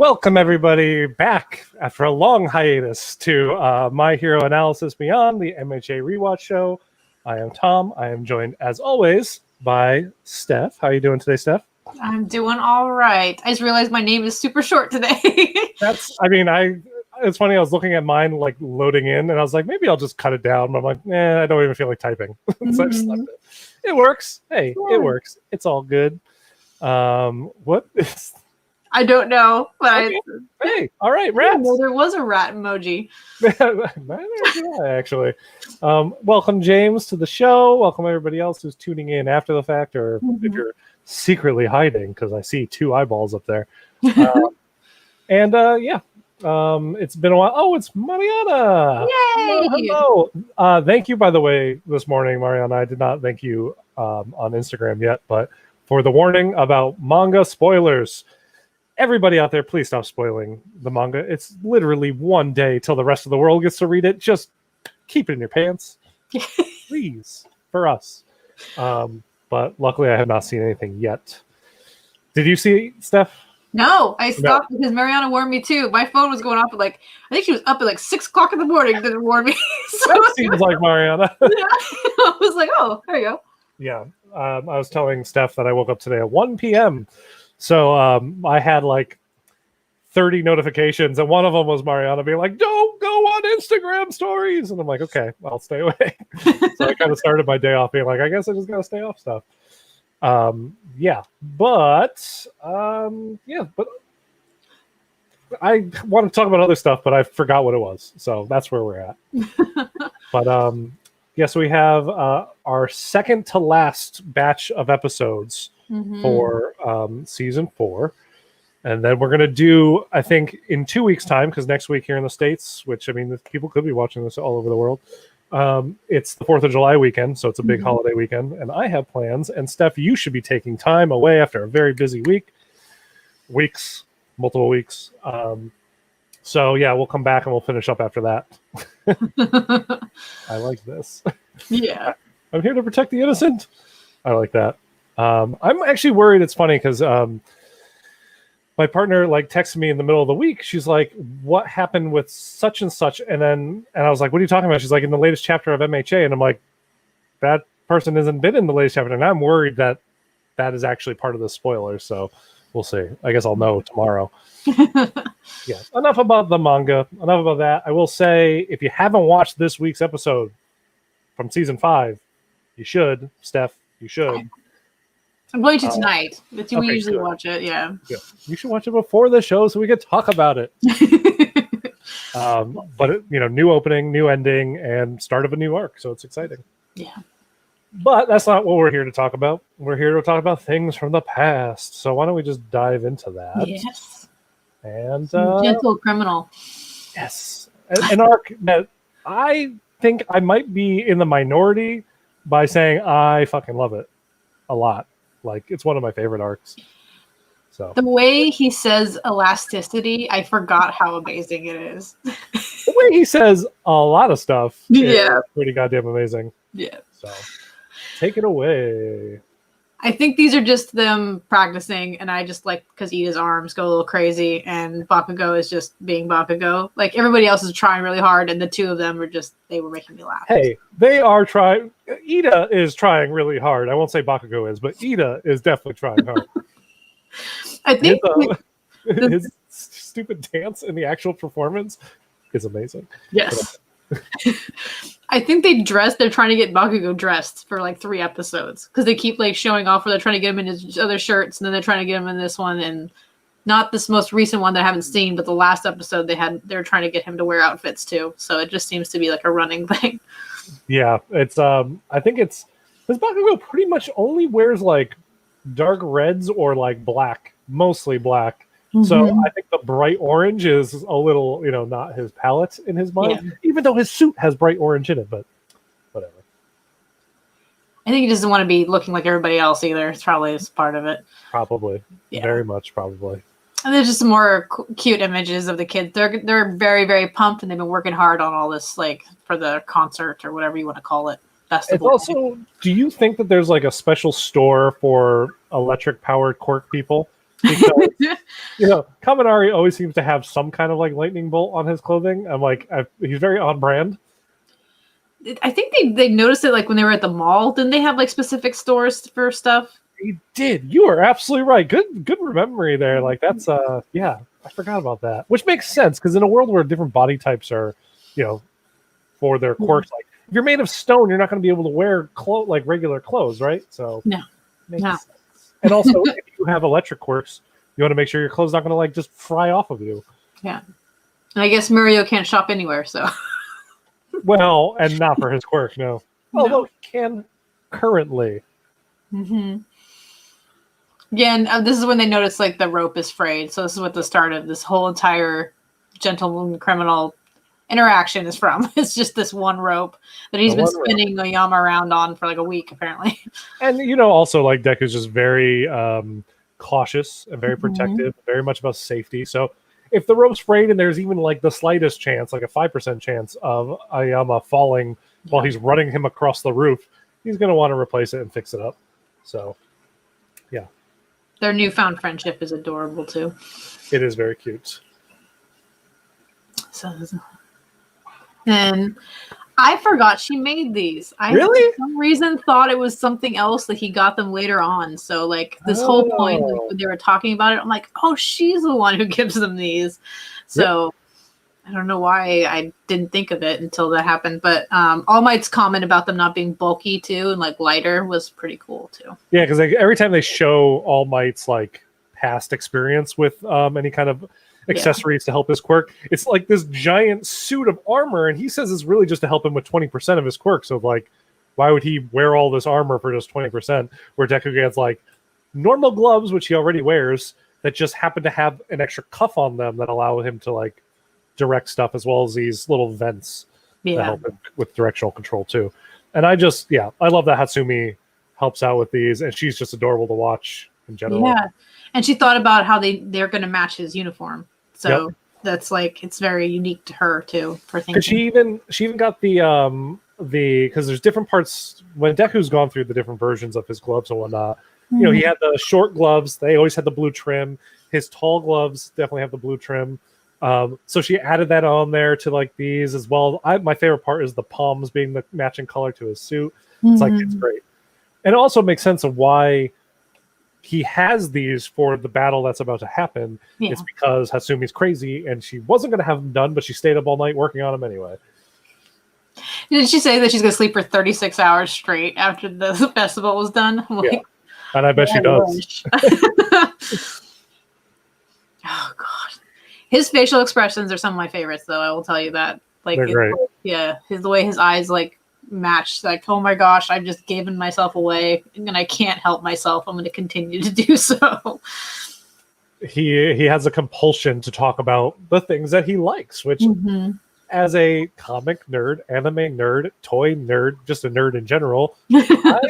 Welcome, everybody, back after a long hiatus to My Hero Analysis Beyond, the MHA Rewatch Show. I am Tom. I am joined, as always, by Steph. How are you doing today, Steph? I'm doing all right. I just realized my name is super short today. It's funny, I was looking at mine, like, loading in, and I was like, maybe I'll just cut it down. But I'm like, I don't even feel like typing. So I just left it. It works. Hey, It works. It's all good. What is... I don't know, but okay. Hey, all right, rats. Well, there was a rat emoji. Actually. Welcome, James, to the show. Welcome, everybody else who's tuning in after the fact, or if you're secretly hiding, because I see two eyeballs up there. It's been a while. Oh, it's Mariana. Yay! Hello. Thank you, by the way, this morning, Mariana. I did not thank you on Instagram yet, but for the warning about manga spoilers. Everybody out there, please stop spoiling the manga. It's literally one day till the rest of the world gets to read it. Just keep it in your pants, please, for us. But luckily, I have not seen anything yet. Did you see, Steph? No, I stopped because Mariana warned me too. My phone was going off at I think she was up at 6 o'clock in the morning to warn me. So that seems like Mariana. Yeah. I was like, oh, there you go. Yeah. I was telling Steph that I woke up today at 1 p.m. So I had 30 notifications, and one of them was Mariana being like, don't go on Instagram stories. And I'm like, okay, I'll stay away. So I kind of started my day off being like, I guess I just got to stay off stuff. But I want to talk about other stuff, but I forgot what it was. So that's where we're at. But yes, we have our second to last batch of episodes for season 4. And then we're going to do, I think, in 2 weeks' time, because next week here in the States, which, I mean, people could be watching this all over the world, it's the 4th of July weekend, so it's a big holiday weekend, and I have plans. And Steph, you should be taking time away after a very busy multiple weeks. So, yeah, we'll come back and we'll finish up after that. I like this. Yeah. I'm here to protect the innocent. I like that. I'm actually worried. It's funny because my partner texted me in the middle of the week. She's like, what happened with such and such? And I was like, what are you talking about? She's like, in the latest chapter of MHA. And I'm like, that person hasn't been in the latest chapter. And I'm worried that is actually part of the spoiler. So we'll see. I guess I'll know tomorrow. Yeah. Enough about the manga. Enough about that. I will say, if you haven't watched this week's episode from season 5, you should. Steph, you should. I'm going to tonight, but we usually watch it, yeah. You should watch it before the show so we could talk about it. But new opening, new ending, and start of a new arc, so it's exciting. Yeah. But that's not what we're here to talk about. We're here to talk about things from the past. So why don't we just dive into that? Yes. And Gentle Criminal. Yes. An arc that I think I might be in the minority by saying I fucking love it a lot. It's one of my favorite arcs. So the way he says elasticity, I forgot how amazing it is. The way he says a lot of stuff is pretty goddamn amazing. Yeah. So take it away. I think these are just them practicing, and I just because Ida's arms go a little crazy, and Bakugo is just being Bakugo. Everybody else is trying really hard, and the two of them they were making me laugh. Hey, they are trying. Ida is trying really hard. I won't say Bakugo is, but Ida is definitely trying hard. I think his stupid dance in the actual performance is amazing. Yes. I think they're trying to get Bakugo dressed for 3 episodes because they keep showing off where they're trying to get him in his other shirts, and then they're trying to get him in this one, and not this most recent one that I haven't seen, but the last episode they're trying to get him to wear outfits too. So it just seems to be a running thing. Yeah, it's I think it's because Bakugo pretty much only wears dark reds or black, mostly black. So I think the bright orange is a little, not his palette in his mind, even though his suit has bright orange in it, but whatever. I think he doesn't want to be looking like everybody else either. It's probably part of it. Probably. Yeah. Very much probably. And there's just some more cute images of the kids. They're very, very pumped, and they've been working hard on all this, for the concert or whatever you want to call it. Festival. It's also, do you think that there's a special store for electric powered quirk people? Because Kaminari always seems to have some kind of like lightning bolt on his clothing. I'm like, he's very on brand. I think they noticed it like when they were at the mall. Didn't they have like specific stores for stuff? He did. You are absolutely right. Good memory there. Like that's yeah, I forgot about that. Which makes sense because in a world where different body types are, for their quirks, like if you're made of stone, you're not going to be able to wear like regular clothes, right? So No. Sense. And also, if you have electric quirks, you want to make sure your clothes not going to like just fry off of you. Yeah. And I guess Mario can't shop anywhere, so. Well, and not for his quirk, no. Although he can currently. Mm-hmm. Again, this is when they notice like the rope is frayed. So this is what the start of this whole entire gentleman criminal interaction is from. It's just this one rope that he's been spinning Oyama around on for like a week, apparently. And also like Deku's just very cautious and very protective, very much about safety. So if the rope's frayed and there's even like the slightest chance, like a 5% chance of Oyama falling while he's running him across the roof, he's going to want to replace it and fix it up. So, yeah. Their newfound friendship is adorable too. It is very cute. So, and I forgot she made these. I really? for some reason thought it was something else that he got them later on. So like this whole point when they were talking about it, I'm like, oh, she's the one who gives them these. So I don't know why I didn't think of it until that happened. But All Might's comment about them not being bulky too and like lighter was pretty cool too. Yeah, because every time they show All Might's like past experience with any kind of accessories to help his quirk, it's like this giant suit of armor, and he says it's really just to help him with 20% of his quirk. So like, why would he wear all this armor for just 20%? Where Deku gets like normal gloves, which he already wears, that just happen to have an extra cuff on them that allow him to like direct stuff, as well as these little vents that help him with directional control too. And I love that Hatsumi helps out with these, and she's just adorable to watch in general. Yeah, and she thought about how they're going to match his uniform. So that's like, it's very unique to her too for thinking. She even got the because there's different parts when Deku's gone through the different versions of his gloves and whatnot. He had the short gloves; they always had the blue trim. His tall gloves definitely have the blue trim. So she added that on there to like these as well. My favorite part is the palms being the matching color to his suit. It's like, it's great, and it also makes sense of why he has these for the battle that's about to happen. It's because Hatsumi's crazy and she wasn't going to have them done, but she stayed up all night working on them anyway. Did she say that she's going to sleep for 36 hours straight after the festival was done? Yeah. And I bet she does. Oh, God. His facial expressions are some of my favorites, though. I will tell you that. Like, they're great. The way his eyes, like, match, like, oh my gosh, I've just given myself away and I can't help myself. I'm going to continue to do so. He has a compulsion to talk about the things that he likes, which as a comic nerd, anime nerd, toy nerd, just a nerd in general, I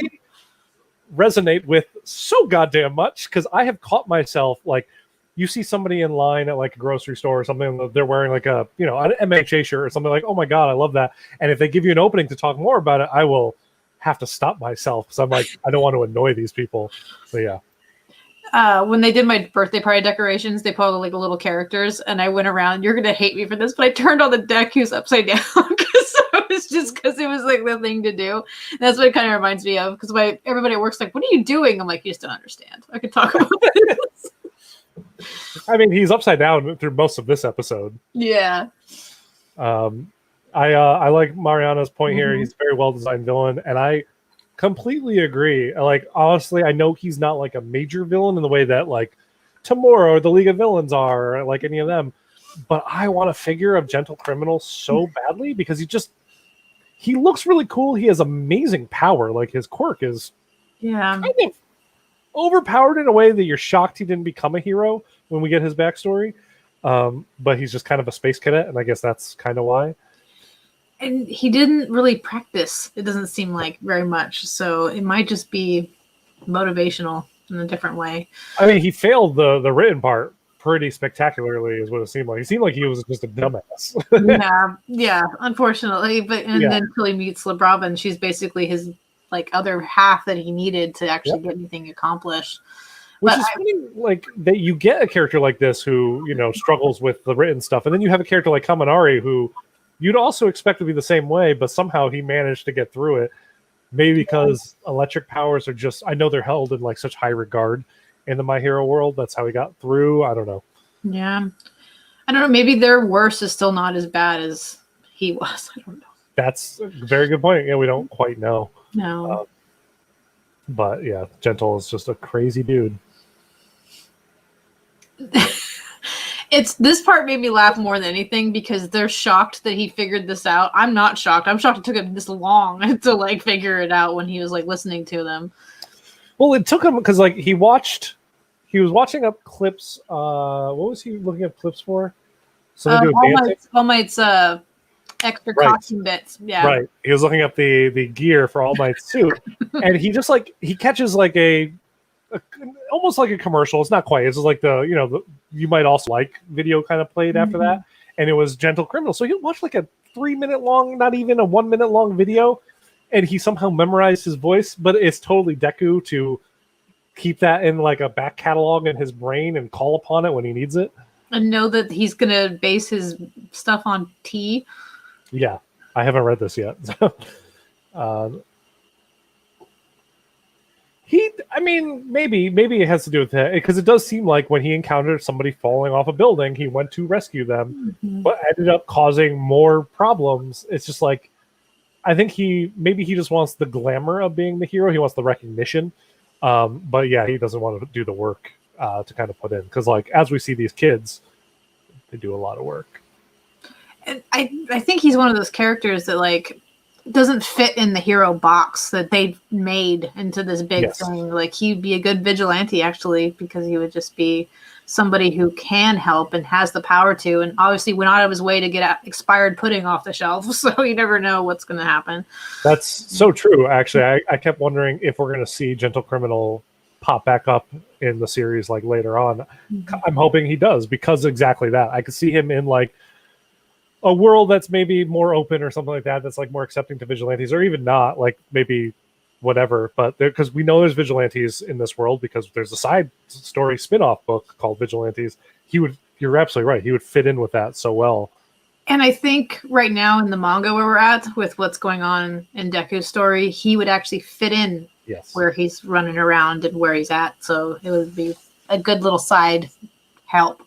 resonate with so goddamn much, because I have caught myself, like, you see somebody in line at like a grocery store or something, they're wearing like an MHA shirt or something, like, oh my God, I love that. And if they give you an opening to talk more about it, I will have to stop myself, because I'm like, I don't want to annoy these people. So yeah. When they did my birthday party decorations, they put like little characters, and I went around. You're gonna hate me for this, but I turned all the Dekus upside down because it was like the thing to do. And that's what it kind of reminds me of, because everybody at work's like, "What are you doing?" I'm like, "You just don't understand. I could talk about this." I mean, he's upside down through most of this episode. Yeah. I like Mariana's point here. He's a very well designed villain, and I completely agree. Like, honestly, I know he's not like a major villain in the way that like Tamura or the League of Villains are, or like any of them, but I want a figure of Gentle Criminal so badly, because he looks really cool. He has amazing power. Like, his quirk is kind of overpowered in a way that you're shocked he didn't become a hero when we get his backstory. But he's just kind of a space cadet, and I guess that's kind of why. And he didn't really practice, it doesn't seem like, very much. So it might just be motivational in a different way. I mean, he failed the written part pretty spectacularly, is what it seemed like. He seemed like he was just a dumbass. yeah, unfortunately. But then until he meets Labrava, and she's basically his like other half that he needed to actually get anything accomplished. Which But is funny, like that you get a character like this who, struggles with the written stuff, and then you have a character like Kaminari who you'd also expect to be the same way, but somehow he managed to get through it. Maybe because electric powers are just, I know they're held in like such high regard in the My Hero world. That's how he got through. I don't know. yeah, I don't know. Maybe their worst is still not as bad as he was. I don't know. That's a very good point. Yeah, we don't quite know. No. But yeah, Gentle is just a crazy dude. This part made me laugh more than anything because they're shocked that he figured this out. I'm not shocked. I'm shocked it took him this long to like figure it out when he was like listening to them. Well, it took him because like he was watching up clips. What was he looking up clips for? Something to do with dancing? All Might's extra Right. costume bits. Yeah. Right. He was looking up the gear for All Might's suit, and he just like he catches like a almost like a commercial. It's not quite. It's just like the you might also like video kind of played after that, and it was Gentle Criminal. So he'll watch like a 3-minute long, not even a 1-minute long video, and he somehow memorized his voice. But it's totally Deku to keep that in like a back catalog in his brain and call upon it when he needs it. And know that he's gonna base his stuff on T. Yeah, I haven't read this yet. Maybe it has to do with that because it does seem like when he encountered somebody falling off a building, he went to rescue them, but ended up causing more problems. It's just like, I think he just wants the glamour of being the hero. He wants the recognition, but yeah, he doesn't want to do the work to kind of put in because, like, as we see these kids, they do a lot of work. And I think he's one of those characters that like doesn't fit in the hero box that they made into this big thing. Like he'd be a good vigilante actually because he would just be somebody who can help and has the power to, and obviously went out of his way to get expired pudding off the shelf. So you never know what's going to happen. That's so true. Actually, I kept wondering if we're going to see Gentle Criminal pop back up in the series like later on. I'm hoping he does because exactly that. I could see him in like a world that's maybe more open or something like that, that's like more accepting to vigilantes, or even not, like maybe whatever. But because we know there's vigilantes in this world because there's a side story spin-off book called Vigilantes. You're absolutely right. He would fit in with that so well. And I think right now in the manga where we're at with what's going on in Deku's story, he would actually fit in where he's running around and where he's at. So it would be a good little side help.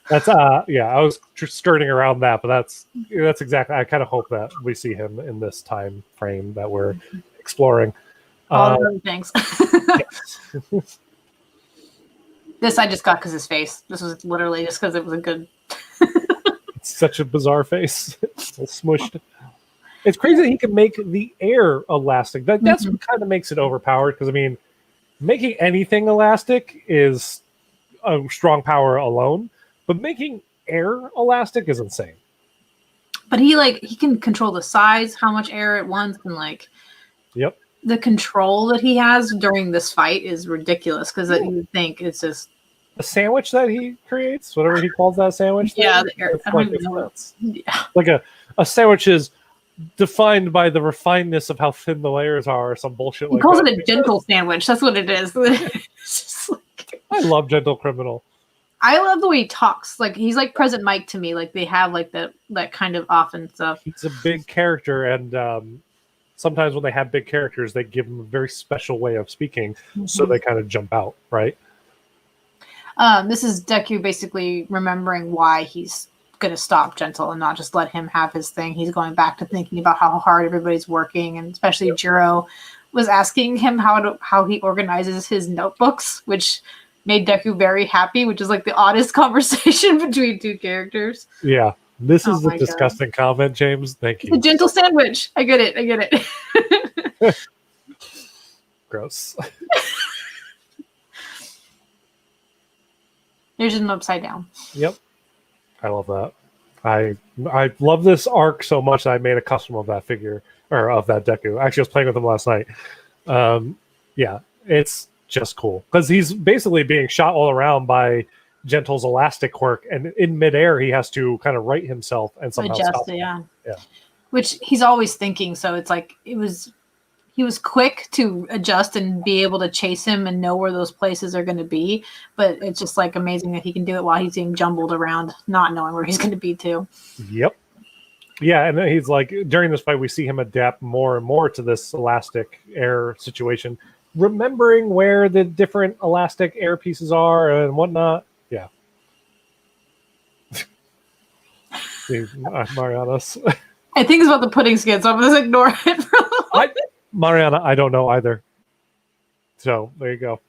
That's I was skirting around that, but that's exactly. I kind of hope that we see him in this time frame that we're exploring. All the other things. This I just got because his face. This was literally just because it was a good. It's such a bizarre face. It's smushed. It's crazy that he can make the air elastic. That's what kind of makes it overpowered. Because I mean, making anything elastic is a strong power alone. But making air elastic is insane. But he can control the size, how much air at once, and the control that he has during this fight is ridiculous because you think it's just a sandwich that he creates, whatever he calls that sandwich. Yeah, the air. I don't even know. Like a sandwich is defined by the refinedness of how thin the layers are, or some bullshit. He calls it a gentle sandwich. That's what it is. I love Gentle Criminal. I love the way he talks. Like he's like Present Mike to me. Like they have like that kind of often stuff. He's a big character, and sometimes when they have big characters, they give them a very special way of speaking, so they kind of jump out, right? This is Deku basically remembering why he's going to stop Gentle and not just let him have his thing. He's going back to thinking about how hard everybody's working, and especially Jiro was asking him how he organizes his notebooks, which made Deku very happy, which is like the oddest conversation between two characters. Yeah, this is a disgusting comment, James. Thank you. The gentle sandwich. I get it. Gross. There's an upside down. Yep. I love that. I love this arc so much that I made a custom of that figure, or of that Deku. Actually, I was playing with him last night. Yeah, it's just cool because he's basically being shot all around by Gentle's elastic work, and in midair he has to kind of right himself and somehow adjust stop it. Yeah, yeah. Which he's always thinking. So it's like he he was quick to adjust and be able to chase him and know where those places are going to be. But it's just like amazing that he can do it while he's being jumbled around, not knowing where he's going to be too. Yep. Yeah, and then he's like, during this fight, we see him adapt more and more to this elastic air situation, remembering where the different elastic air pieces are and whatnot. Yeah. Mariana's. I think it's about the pudding skins, so I'm going to ignore it for a little bit. Mariana, I don't know either. So there you go.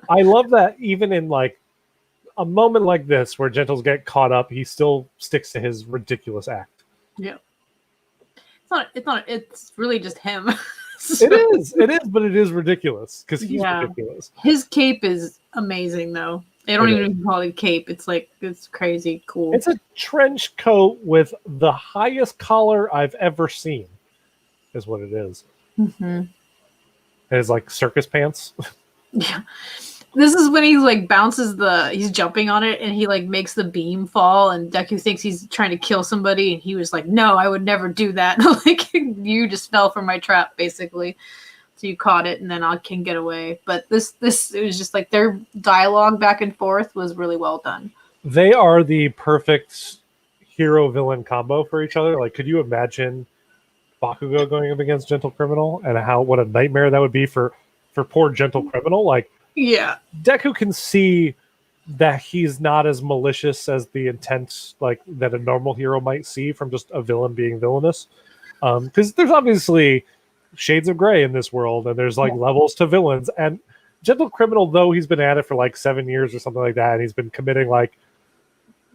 I love that even in like a moment like this where Gentles get caught up, he still sticks to his ridiculous act. Yeah. It's really just him. So, it is, but it is ridiculous because he's ridiculous. His cape is amazing though. They don't even call it a cape. It's like, it's crazy cool. It's a trench coat with the highest collar I've ever seen, is what it is. Mm-hmm. It's like circus pants. Yeah. This is when he like bounces he's jumping on it and he like makes the beam fall and Deku thinks he's trying to kill somebody and he was like, no, I would never do that. Like, you just fell for my trap, basically. So you caught it and then I can get away. But this it was just like their dialogue back and forth was really well done. They are the perfect hero villain combo for each other. Like, could you imagine Bakugo going up against Gentle Criminal and what a nightmare that would be for poor Gentle Criminal? Like, yeah, Deku can see that he's not as malicious as the intent like that a normal hero might see from just a villain being villainous. Because there's obviously shades of gray in this world, and there's like levels to villains. And Gentle Criminal, though he's been at it for like 7 years or something like that, and he's been committing like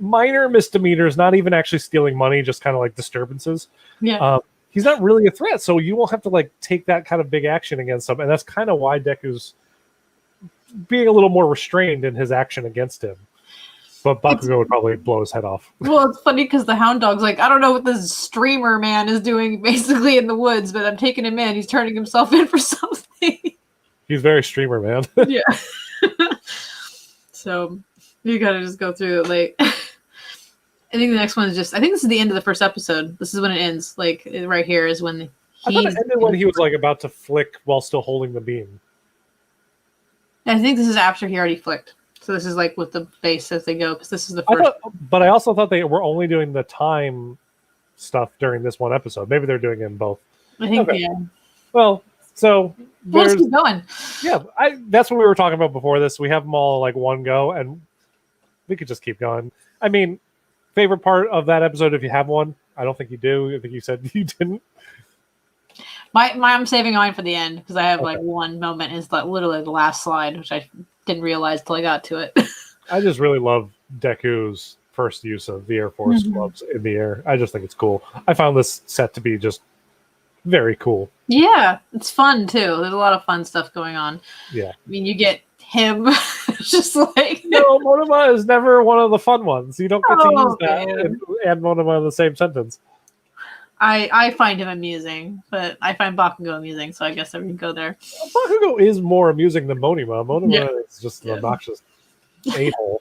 minor misdemeanors, not even actually stealing money, just kind of like disturbances. Yeah. He's not really a threat, so you won't have to like take that kind of big action against him, and that's kind of why Deku's being a little more restrained in his action against him. But Bakugo would probably blow his head off. Well, it's funny because the Hound Dog's like, I don't know what this streamer man is doing basically in the woods, but I'm taking him in. He's turning himself in for something. He's very streamer, man. Yeah. So you gotta just go through it. Like, I think the next one is just, I think this is the end of the first episode. This is when it ends. Like, right here is when I thought it ended when he was like about to flick while still holding the beam. I think this is after he already flicked. So this is like with the base as they go, because this is the first. But I also thought they were only doing the time stuff during this one episode. Maybe they're doing it in both. I think, yeah. Well, so let's keep going. Yeah, that's what we were talking about before this. We have them all like one go, and we could just keep going. I mean, favorite part of that episode, if you have one? I don't think you do. I think you said you didn't. I'm saving mine for the end because I have like one moment is like literally the last slide, which I didn't realize till I got to it. I just really love Deku's first use of the Air Force gloves in the air. I just think it's cool. I found this set to be just very cool. Yeah, it's fun too. There's a lot of fun stuff going on. Yeah. I mean, you get him just like... No, Monoma is never one of the fun ones. You don't get to use that and Monoma in the same sentence. I find him amusing, but I find Bakugo amusing, so I guess I would go there. Bakugo is more amusing than Monoma. Monoma is just an obnoxious a-hole.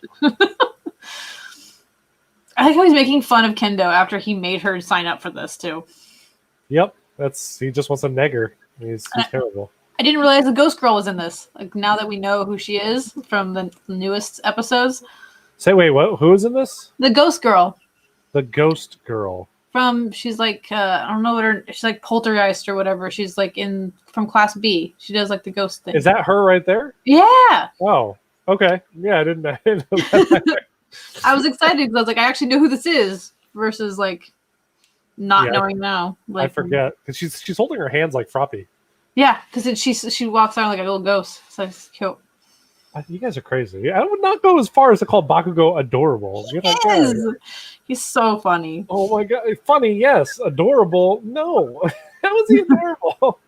I think he's making fun of Kendo after he made her sign up for this, too. Yep, he just wants a nigger. He's terrible. I didn't realize the Ghost Girl was in this. Like, now that we know who she is from the newest episodes. Say, wait, what? Who is in this? The Ghost Girl. The Ghost Girl. She's like, I don't know what she's like Poltergeist or whatever. She's like from Class B. She does like the ghost thing. Is that her right there? Yeah. Oh, okay. Yeah, I didn't know that. I was excited because I was like, I actually know who this is versus like not knowing now. Like, I forget because she's holding her hands like Froppy. Yeah, because she walks around like a little ghost. So it's cute. You guys are crazy. I would not go as far as to call Bakugo adorable. Yes. He's so funny. Oh my god. Funny, yes. Adorable, no. How is he adorable?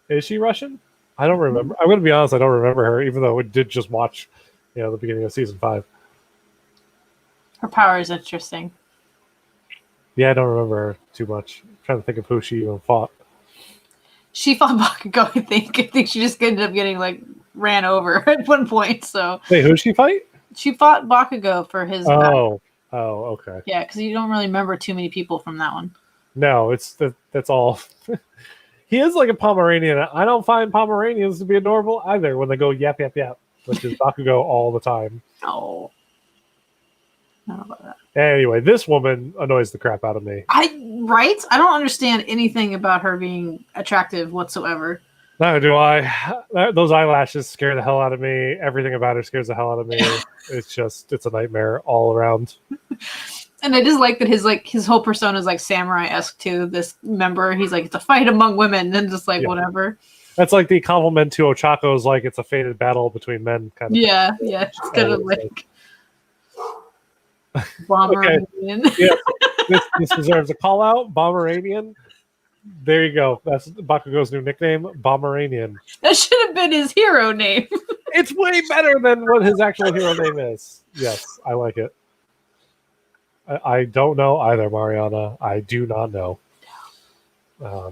Is she Russian? I don't remember. I'm going to be honest, I don't remember her, even though we did just watch the beginning of season 5. Her power is interesting. Yeah, I don't remember her too much. I'm trying to think of who she even fought. She fought Bakugo, I think. I think she just ended up getting like ran over at one point. So wait, who did she fight? She fought Bakugo for his. Oh, okay. Yeah, because you don't really remember too many people from that one. No, that's all. He is like a Pomeranian. I don't find Pomeranians to be adorable either when they go yap yap yap, which is Bakugo all the time. Oh, I don't know about that. Anyway, this woman annoys the crap out of me. Right? I don't understand anything about her being attractive whatsoever. Neither do I. Those eyelashes scare the hell out of me. Everything about her scares the hell out of me. It's a nightmare all around. And I just like that his whole persona is like samurai-esque too. This member, he's like, it's a fight among women, and just like whatever. That's like the compliment to Ochako is like it's a fated battle between men kind of thing. Yeah. It's kind of like Pomeranian. Okay. Yeah, this deserves a call out. Pomeranian. There you go. That's Bakugo's new nickname, Pomeranian. That should have been his hero name. It's way better than what his actual hero name is. Yes, I like it. I don't know either, Mariana. I do not know. I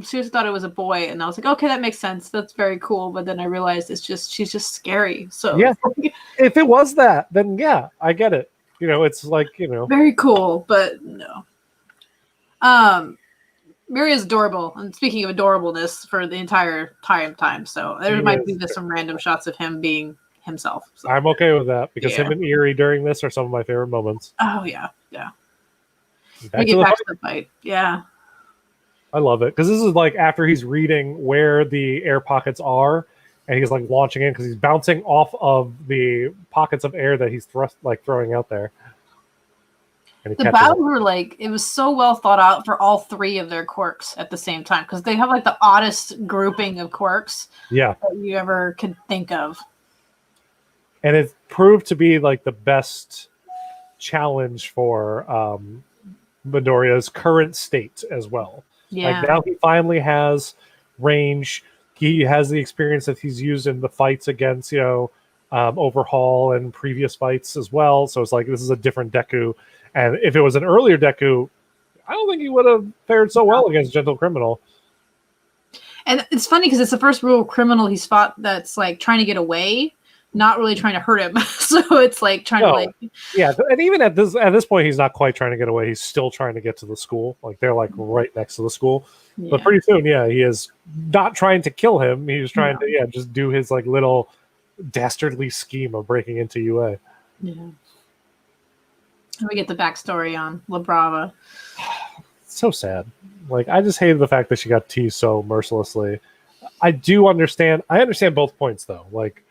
seriously thought it was a boy, and I was like, okay, that makes sense. That's very cool. But then I realized she's just scary. So yeah, if it was that, then yeah, I get it. It's like very cool, but no. Miri is adorable, and speaking of adorableness, for the entire time. So there might be just some random shots of him being himself. So. I'm okay with that because him and Eri during this are some of my favorite moments. Oh yeah. We get back to the fight. Yeah. I love it because this is like after he's reading where the air pockets are, and he's like launching in because he's bouncing off of the pockets of air that he's throwing out there. The battles were like, it was so well thought out for all three of their quirks at the same time because they have like the oddest grouping of quirks that you ever could think of. And it proved to be like the best challenge for Midoriya's current state as well. Yeah. Like now he finally has range. He has the experience that he's used in the fights against, Overhaul and previous fights as well. So it's like this is a different Deku. And if it was an earlier Deku, I don't think he would have fared so well against Gentle Criminal. And it's funny because it's the first real criminal he's fought that's like trying to get away, not really trying to hurt him. So it's like trying to like yeah. And even at this point, he's not quite trying to get away. He's still trying to get to the school. Like they're like right next to the school. Yeah. But pretty soon, he is not trying to kill him. He's trying to just do his like little dastardly scheme of breaking into UA. Yeah. And we get the backstory on La Brava. So sad. Like I just hated the fact that she got teased so mercilessly. I understand both points though. Like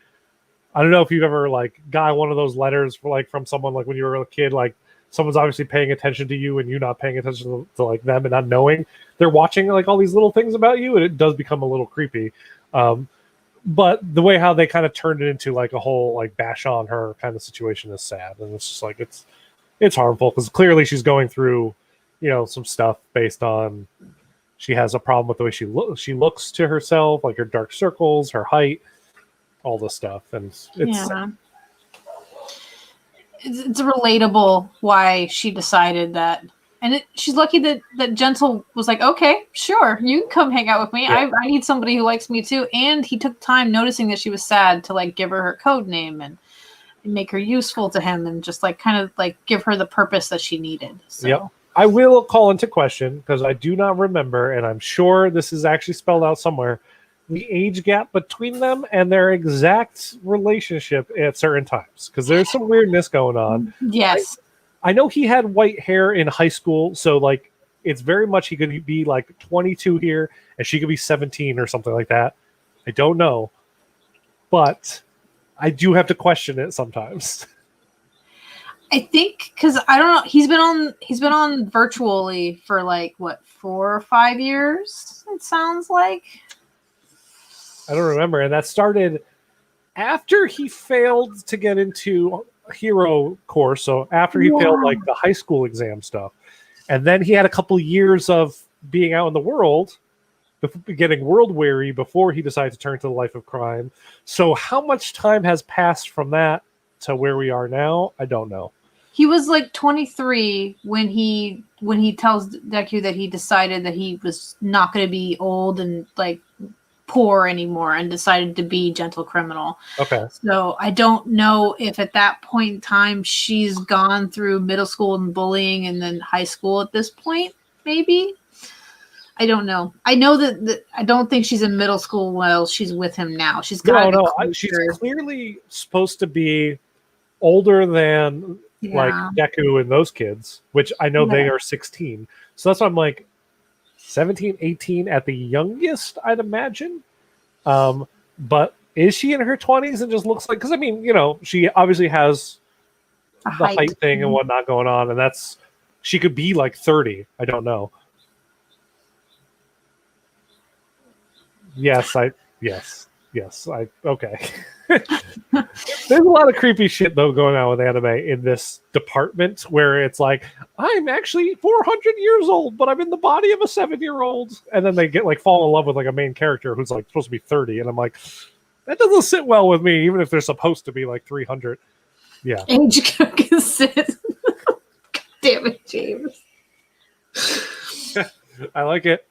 I don't know if you've ever like got one of those letters from someone like when you were a kid, like someone's obviously paying attention to you and you not paying attention to like them and not knowing they're watching like all these little things about you, and it does become a little creepy. But the way how they kind of turned it into like a whole like bash on her kind of situation is sad, and it's just like it's harmful because clearly she's going through, some stuff based on she has a problem with the way she looks to herself, like her dark circles, her height, all this stuff, and it's relatable why she decided that, and she's lucky that Gentle was like, okay, sure, you can come hang out with me. Yeah. I need somebody who likes me too, and he took time noticing that she was sad to like give her code name and make her useful to him and just like kind of like give her the purpose that she needed. So. Yep. I will call into question because I do not remember, and I'm sure this is actually spelled out somewhere, the age gap between them and their exact relationship at certain times because there's some weirdness going on. Yes. I know he had white hair in high school, so like it's very much he could be like 22 here and she could be 17 or something like that. I don't know. But I do have to question it sometimes. I think because I don't know, he's been on virtually for like what 4 or 5 years. It sounds like. I don't remember, and that started after he failed to get into hero course. So after he failed like the high school exam stuff, and then he had a couple years of being out in the world, getting world weary before he decided to turn to the life of crime. So how much time has passed from that to where we are now? I don't know. He was like 23 when he tells Deku that he decided that he was not going to be old and like poor anymore and decided to be gentle criminal. Okay. So I don't know if at that point in time she's gone through middle school and bullying and then high school at this point, maybe. I don't know. I know that I don't think she's in middle school while she's with him now. She's got she's clearly supposed to be older than like Deku and those kids, which I know they are 16. So that's why I'm like 17, 18 at the youngest, I'd imagine. But is she in her 20s and just looks like, because I mean, she obviously has the height thing and whatnot going on, and she could be like 30. I don't know. Yes. Okay. There's a lot of creepy shit though going on with anime in this department where it's like, I'm actually 400 years old, but I'm in the body of a 7-year-old, and then they get like fall in love with like a main character who's like supposed to be 30, and I'm like, that doesn't sit well with me, even if they're supposed to be like 300. Yeah. Age can sit. God damn it, James. I like it.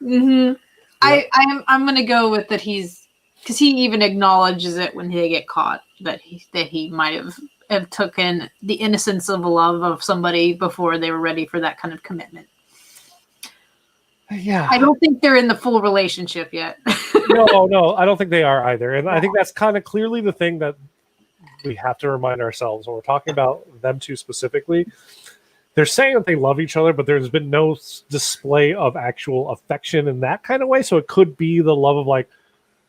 Mm-hmm. Yep. I'm gonna go with that. Because he even acknowledges it when they get caught that he might have taken the innocence of love of somebody before they were ready for that kind of commitment. Yeah, I don't think they're in the full relationship yet. No, I don't think they are either, and I think that's kind of clearly the thing that we have to remind ourselves when we're talking about them two specifically. They're saying that they love each other, but there's been no display of actual affection in that kind of way. So it could be the love of like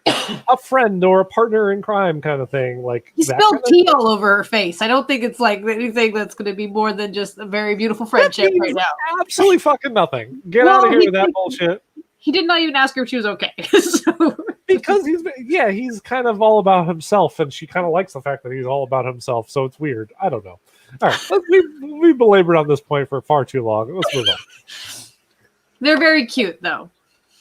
a friend or a partner in crime kind of thing. Like he spilled tea all over her face. I don't think it's like anything that's going to be more than just a very beautiful friendship right now. Absolutely fucking nothing. Get out of here with that bullshit. He did not even ask her if she was okay. So. Because he's kind of all about himself, and she kind of likes the fact that he's all about himself. So it's weird. I don't know. All right, we belabored on this point for far too long. Let's move on. They're very cute, though.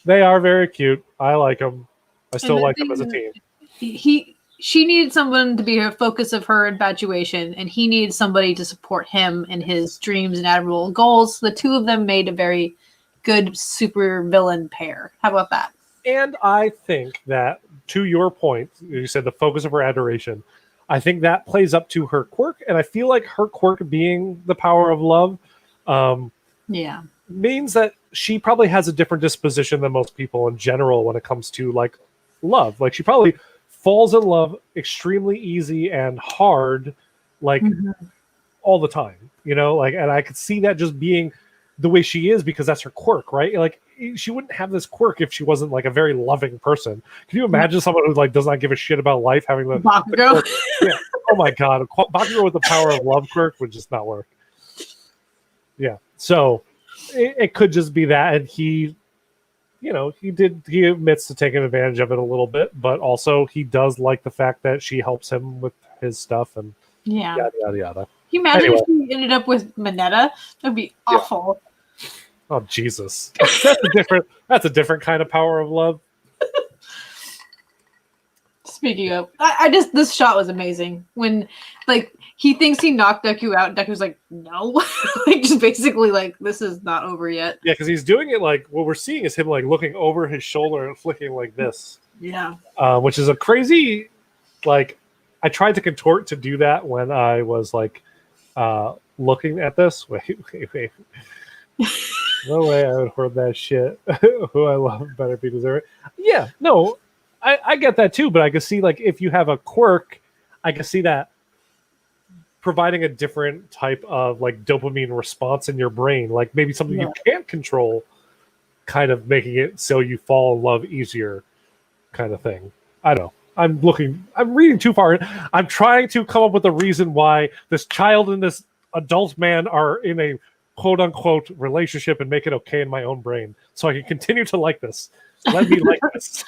They are very cute. I like them. I still like them as a team. She needed someone to be her focus of her infatuation, and he needed somebody to support him in his dreams and admirable goals. The two of them made a very good super villain pair. How about that? And I think that, to your point, you said the focus of her adoration, I think that plays up to her quirk, and I feel like her quirk being the power of love means that she probably has a different disposition than most people in general when it comes to like love. Like she probably falls in love extremely easy and hard, like all the time, like, and I could see that just being the way she is because that's her quirk, right? Like she wouldn't have this quirk if she wasn't like a very loving person. Can you imagine someone who like does not give a shit about life having the Bakugo? Yeah. Oh my god, Bakugo with the power of love quirk would just not work. Yeah, so it could just be that, and he admits to taking advantage of it a little bit, but also he does like the fact that she helps him with his stuff and yada yada yada. Can you imagine if he ended up with Mineta? That'd be awful. Oh Jesus, that's a different kind of power of love. Speaking of, this shot was amazing when like he thinks he knocked Deku out. Deku's like, no, like just basically like this is not over yet. Yeah, because he's doing it like what we're seeing is him like looking over his shoulder and flicking like this. Yeah, which is a crazy like. I tried to contort to do that when I was like looking at this. Wait. No way I would hoard that shit. Who I love better be deserving. Yeah, no, I get that too, but I can see like if you have a quirk, I can see that providing a different type of like dopamine response in your brain, like maybe something you can't control, kind of making it so you fall in love easier, kind of thing. I don't know. I'm reading too far. I'm trying to come up with a reason why this child and this adult man are in a quote unquote relationship and make it okay in my own brain so I can continue to like this. Let me like this.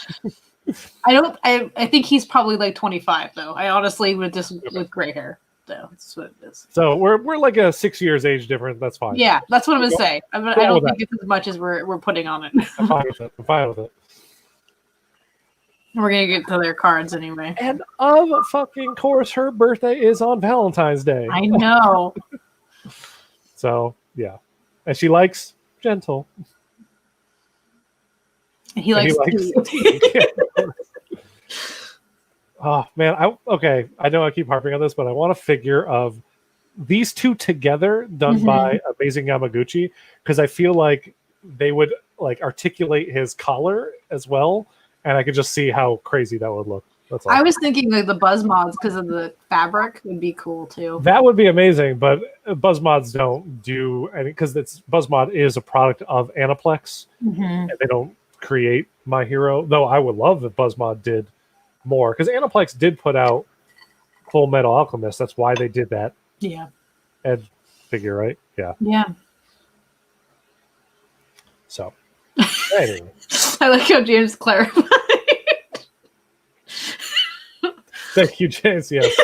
I think he's probably like 25 though. I honestly with gray hair. So that's what it is. So we're like a 6 years age difference. That's fine. Yeah, that's what I'm gonna say. I don't think it's as much as we're putting on it. I'm fine with it. We're gonna get to their cards anyway. And of fucking course, her birthday is on Valentine's Day. I know. So yeah, and she likes gentle. And he And likes tea. Oh man, I know I keep harping on this, but I want a figure of these two together done by Amazing Yamaguchi, because I feel like they would like articulate his collar as well, and I could just see how crazy that would look. That's all. I was thinking like the Buzz mods because of the fabric would be cool too. That would be amazing, but Buzz mods don't do any, because Buzz mod is a product of Aniplex, and they don't create My Hero. Though I would love if Buzz mod did more, because Aniplex did put out Full Metal Alchemist. That's why they did that. Yeah. Ed figure, right? Yeah. Yeah. So, anyway. I like how James clarified. Thank you, James. Yes.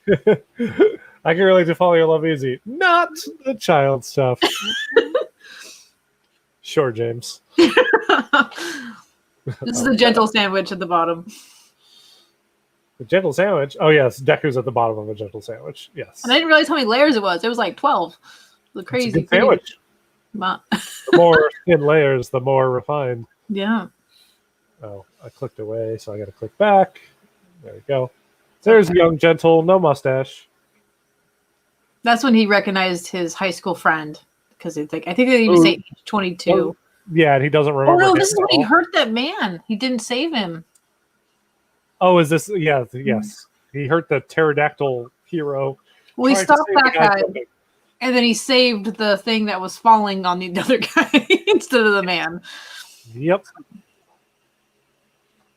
I can relate to Follow Your Love Easy. Not the child stuff. Sure, James. This is the gentle sandwich at the bottom. The gentle sandwich. Oh, yes. Deku's at the bottom of a gentle sandwich. Yes. And I didn't realize how many layers it was. It was like 12. The crazy. It's a good sandwich. The more thin layers, the more refined. Yeah. Oh, I clicked away, so I got to click back. There we go. There's young gentle, no mustache. That's when he recognized his high school friend, because it's like I think they even say 22. Oh, yeah, and he doesn't remember. Oh no, this is when he hurt that man. He didn't save him. Oh, is this? Yeah, yes. He hurt the pterodactyl hero. Well, he stopped that guy, and then he saved the thing that was falling on the other guy instead of the man. Yep.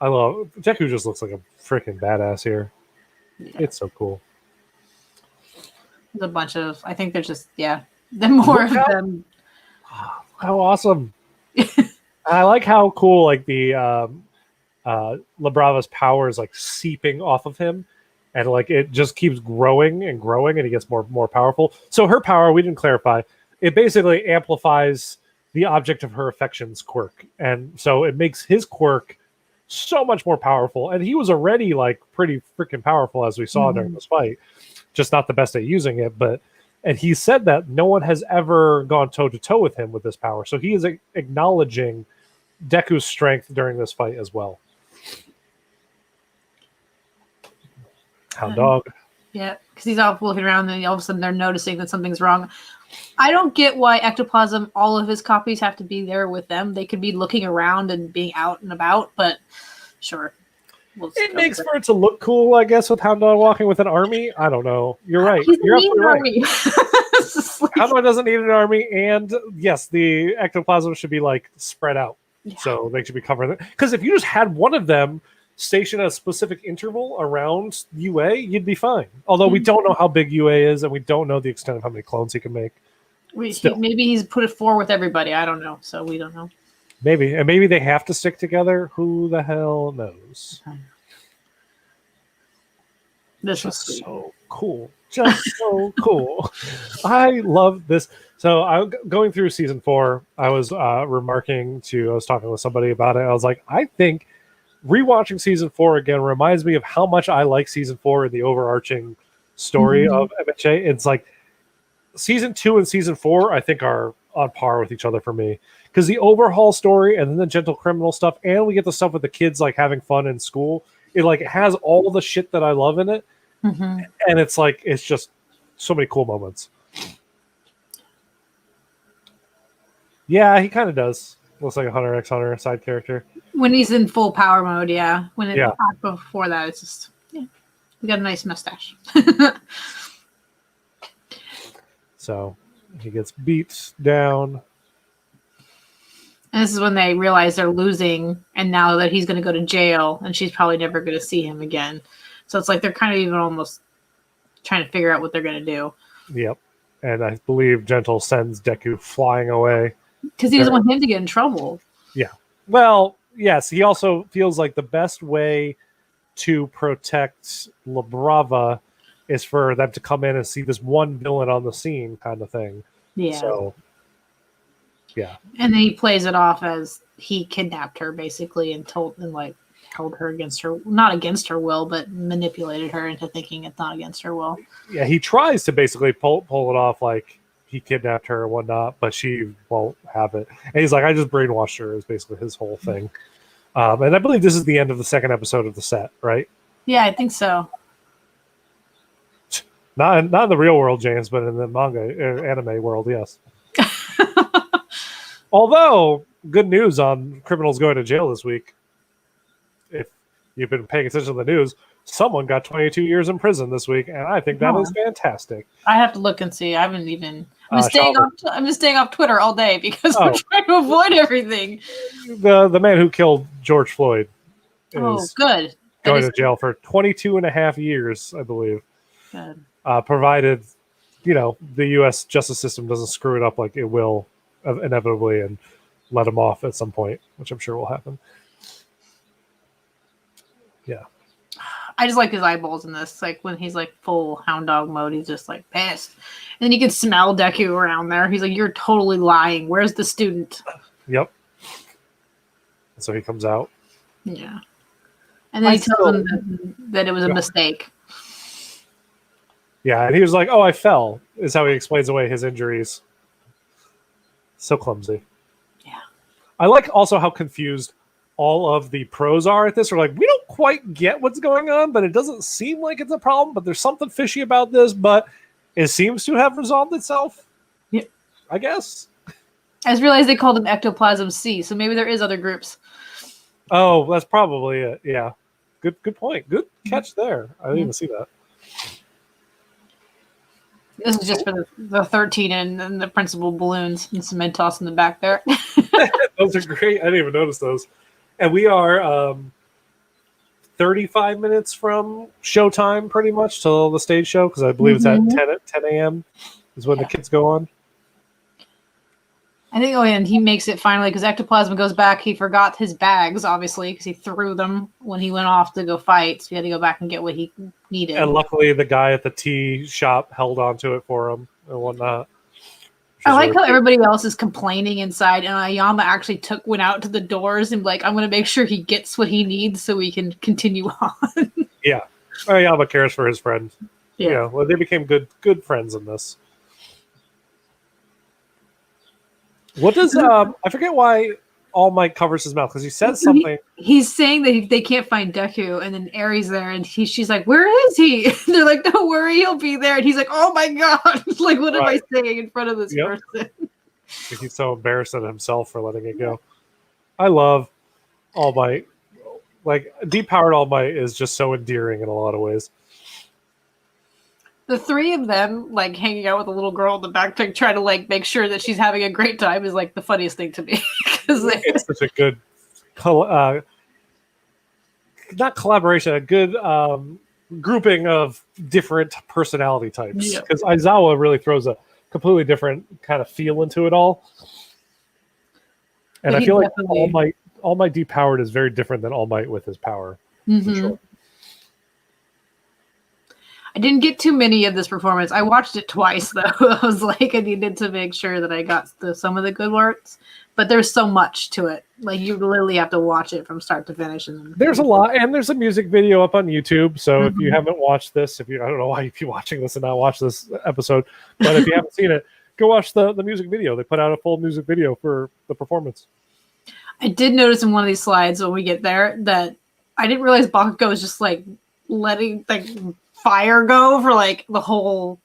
I love Deku. Just looks like a freaking badass here. Yeah. It's so cool. There's a bunch of. I think there's just the more of them. How awesome! I like how cool like the La Brava's power is like seeping off of him, and like it just keeps growing and growing, and he gets more powerful. So her power, we didn't clarify. It basically amplifies the object of her affection's quirk, and so it makes his quirk so much more powerful. And he was already like pretty freaking powerful, as we saw during this fight, just not the best at using it. And he said that no one has ever gone toe to toe with him with this power, so he is acknowledging Deku's strength during this fight as well. Hound dog. Yeah, because he's all looking around, and all of a sudden they're noticing that something's wrong. I don't get why Ectoplasm, all of his copies have to be there with them. They could be looking around and being out and about, but sure. It makes for it to look cool, I guess, with Hound Dog walking with an army. I don't know. You're right. You're absolutely right. Hound Dog doesn't need an army, and yes, the Ectoplasm should be like spread out. Yeah. So they should be covering it. Because if you just had one of them stationed at a specific interval around UA, you'd be fine. Although we don't know how big UA is, and we don't know the extent of how many clones he can make. Maybe he's put it forward with everybody. I don't know. So we don't know. Maybe. And maybe they have to stick together. Who the hell knows? This is so cool. Just so cool. I love this. So I'm going through season 4. I was I was talking with somebody about it. I was like, I think rewatching season 4 again reminds me of how much I like season 4 and the overarching story of MHA. It's like season 2 and season 4, I think, are on par with each other for me. Because the overhaul story and then the gentle criminal stuff, and we get the stuff with the kids like having fun in school. It like has all the shit that I love in it. And it's like it's just so many cool moments. Yeah, he kind of does. Looks like a Hunter x Hunter side character. When he's in full power mode, yeah. Before that, it's just he got a nice mustache. So he gets beat down. And this is when they realize they're losing, and now that he's going to go to jail, and she's probably never going to see him again. So it's like they're kind of even almost trying to figure out what they're going to do. Yep. And I believe Gentle sends Deku flying away. Because he doesn't want him to get in trouble. Yeah. Well, yes. He also feels like the best way to protect La Brava is for them to come in and see this one villain on the scene kind of thing. Yeah. So, yeah. And then he plays it off as he kidnapped her, basically, and held her not against her will, but manipulated her into thinking it's not against her will. Yeah, he tries to basically pull it off like he kidnapped her and whatnot, but she won't have it. And he's like, I just brainwashed her, is basically his whole thing. And I believe this is the end of the second episode of the set, right? Yeah, I think so. Not in the real world, James, but in the manga anime world, yes. Although, good news on criminals going to jail this week. If you've been paying attention to the news, someone got 22 years in prison this week, and I think that is fantastic. I have to look and see. I haven't even. I'm just staying off Twitter all day because I'm trying to avoid everything. The man who killed George Floyd is good. going to jail for 22 and a half years, I believe. Good. Provided, the U.S. justice system doesn't screw it up like it will inevitably and let him off at some point, which I'm sure will happen. Yeah. I just like his eyeballs in this. Like when he's like full hound dog mode, he's just like pissed. And then you can smell Deku around there. He's like, "You're totally lying. Where's the student?" Yep. And so he comes out. Yeah. And then he tells him that it was a mistake. Yeah, and he was like, "Oh, I fell," is how he explains away his injuries. So clumsy. Yeah. I like also how confused all of the pros are at this. We're like, we don't quite get what's going on, but it doesn't seem like it's a problem, but there's something fishy about this, but it seems to have resolved itself. Yeah. I guess. I just realized they called them Ectoplasm C, so maybe there is other groups. Oh, that's probably it. Yeah. Good point. Good catch there. I didn't even see that. This is just for the 13 and the principal balloons and some Mentos in the back there. Those are great. I didn't even notice those. And we are 35 minutes from showtime, pretty much, till the stage show, because I believe it's at 10 a.m. is when the kids go on. I think, and he makes it finally, because Ectoplasm goes back. He forgot his bags, obviously, because he threw them when he went off to go fight. So he had to go back and get what he needed. And luckily, the guy at the tea shop held on to it for him and whatnot. I like how everybody else is complaining inside, and Ayama actually went out to the doors and like, I'm going to make sure he gets what he needs so we can continue on. Yeah. Ayama cares for his friend. Yeah. Well, they became good friends in this. What does I forget why All Might covers his mouth, because he says something. He's saying that they can't find Deku, and then Aries there, and she's like, "Where is he?" And they're like, "Don't worry, he'll be there." And he's like, "Oh my god! Like, what am I saying in front of this person?" He's so embarrassed at himself for letting it go. I love All Might. Like, depowered All Might is just so endearing in a lot of ways. The three of them, like, hanging out with a little girl in the back, trying to, like, make sure that she's having a great time is, like, the funniest thing to me. It's such a good, not collaboration, a good grouping of different personality types. Because Aizawa really throws a completely different kind of feel into it all. And I feel like All Might depowered is very different than All Might with his power. For sure. I didn't get too many of this performance. I watched it twice, though. I was like, I needed to make sure that I got some of the good parts. But there's so much to it. Like, you literally have to watch it from start to finish. And there's a lot, and there's a music video up on YouTube. So if you haven't watched this, I don't know why you'd be watching this and not watch this episode, but if you haven't seen it, go watch the music video. They put out a full music video for the performance. I did notice in one of these slides when we get there that I didn't realize Bakugo was just like letting like fire go for like the whole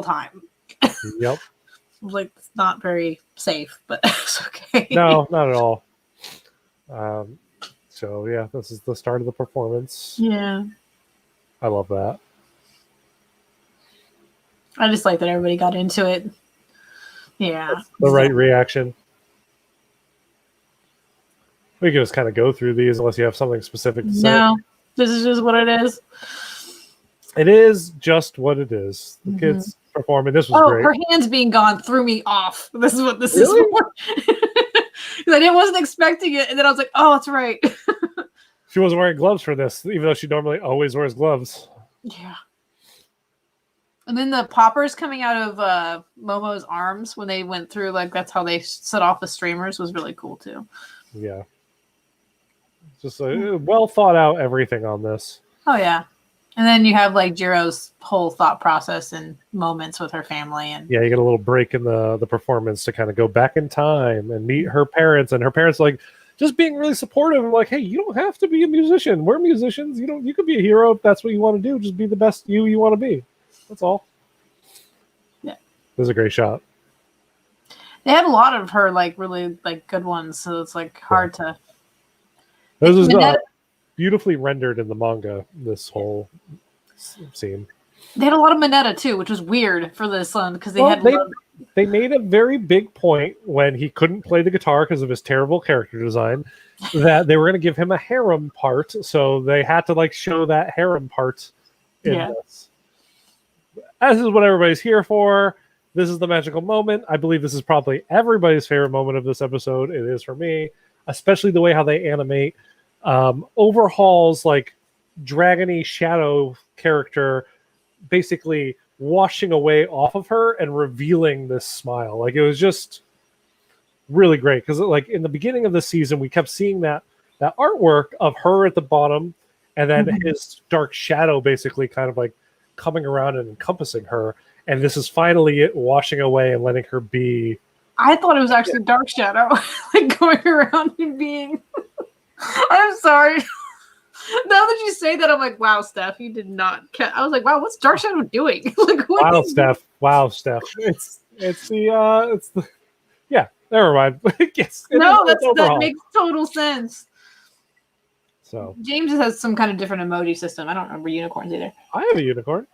time. Yep. Like, it's not very safe, but it's okay. No, not at all. So yeah, this is the start of the performance. Yeah. I love that. I just like that everybody got into it. Yeah. That's the right reaction. We can just kind of go through these unless you have something specific to say. No, this is just what it is. It is just what it is. The kids performing. This was great. Her hands being gone threw me off. This is what this Really? is for. I wasn't expecting it, and then I was like, "Oh, that's right." She wasn't wearing gloves for this, even though she normally always wears gloves. Yeah. And then the poppers coming out of Momo's arms when they went through, like, that's how they set off the streamers, was really cool too. Yeah. Just well thought out everything on this. Oh yeah. And then you have like Jiro's whole thought process and moments with her family, and Yeah, you get a little break in the performance to kind of go back in time and meet her parents, and her parents like just being really supportive of like, hey, you don't have to be a musician. We're musicians. You could be a hero if that's what you want to do. Just be the best you want to be. That's all. Yeah. It was a great shot. they had a lot of her like really like good ones, so it's like hard to. This is Mineta- beautifully rendered in the manga. This whole scene. They had a lot of Mineta too, which was weird for this one because Well, they made a very big point when he couldn't play the guitar because of his terrible character design that they were going to give him a harem part, so they had to like show that harem part in this. This is what everybody's here for. This is the magical moment. I believe this is probably everybody's favorite moment of this episode. It is for me, especially the way how they animate. Overhauls like dragony shadow character basically washing away off of her and revealing this smile. Like it was just really great because like in the beginning of the season we kept seeing that artwork of her at the bottom and then his dark shadow basically kind of like coming around and encompassing her, and this is finally it washing away and letting her be. I thought it was actually Dark Shadow, like going around and being. I'm sorry. Now that you say that, I'm like, wow, Steph, you did not. I was like, wow, what's Dark Shadow doing? Like, what Wow, Steph. Wow, Steph. It's the. Yeah, never mind. Yes, that makes total sense. So James has some kind of different emoji system. I don't remember unicorns either. I have a unicorn.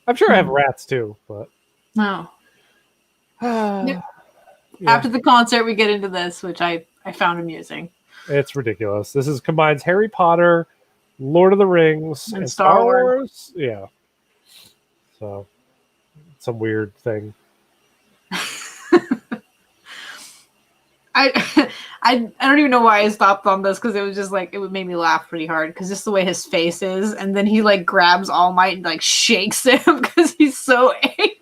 I'm sure I have rats too, but no. Yeah. After the concert, we get into this, which I found amusing. It's ridiculous. This combines Harry Potter, Lord of the Rings, and Star Wars. Yeah. So, some weird thing. I don't even know why I stopped on this because it was just like it made me laugh pretty hard because just the way his face is, and then he like grabs All Might and like shakes him because he's so angry.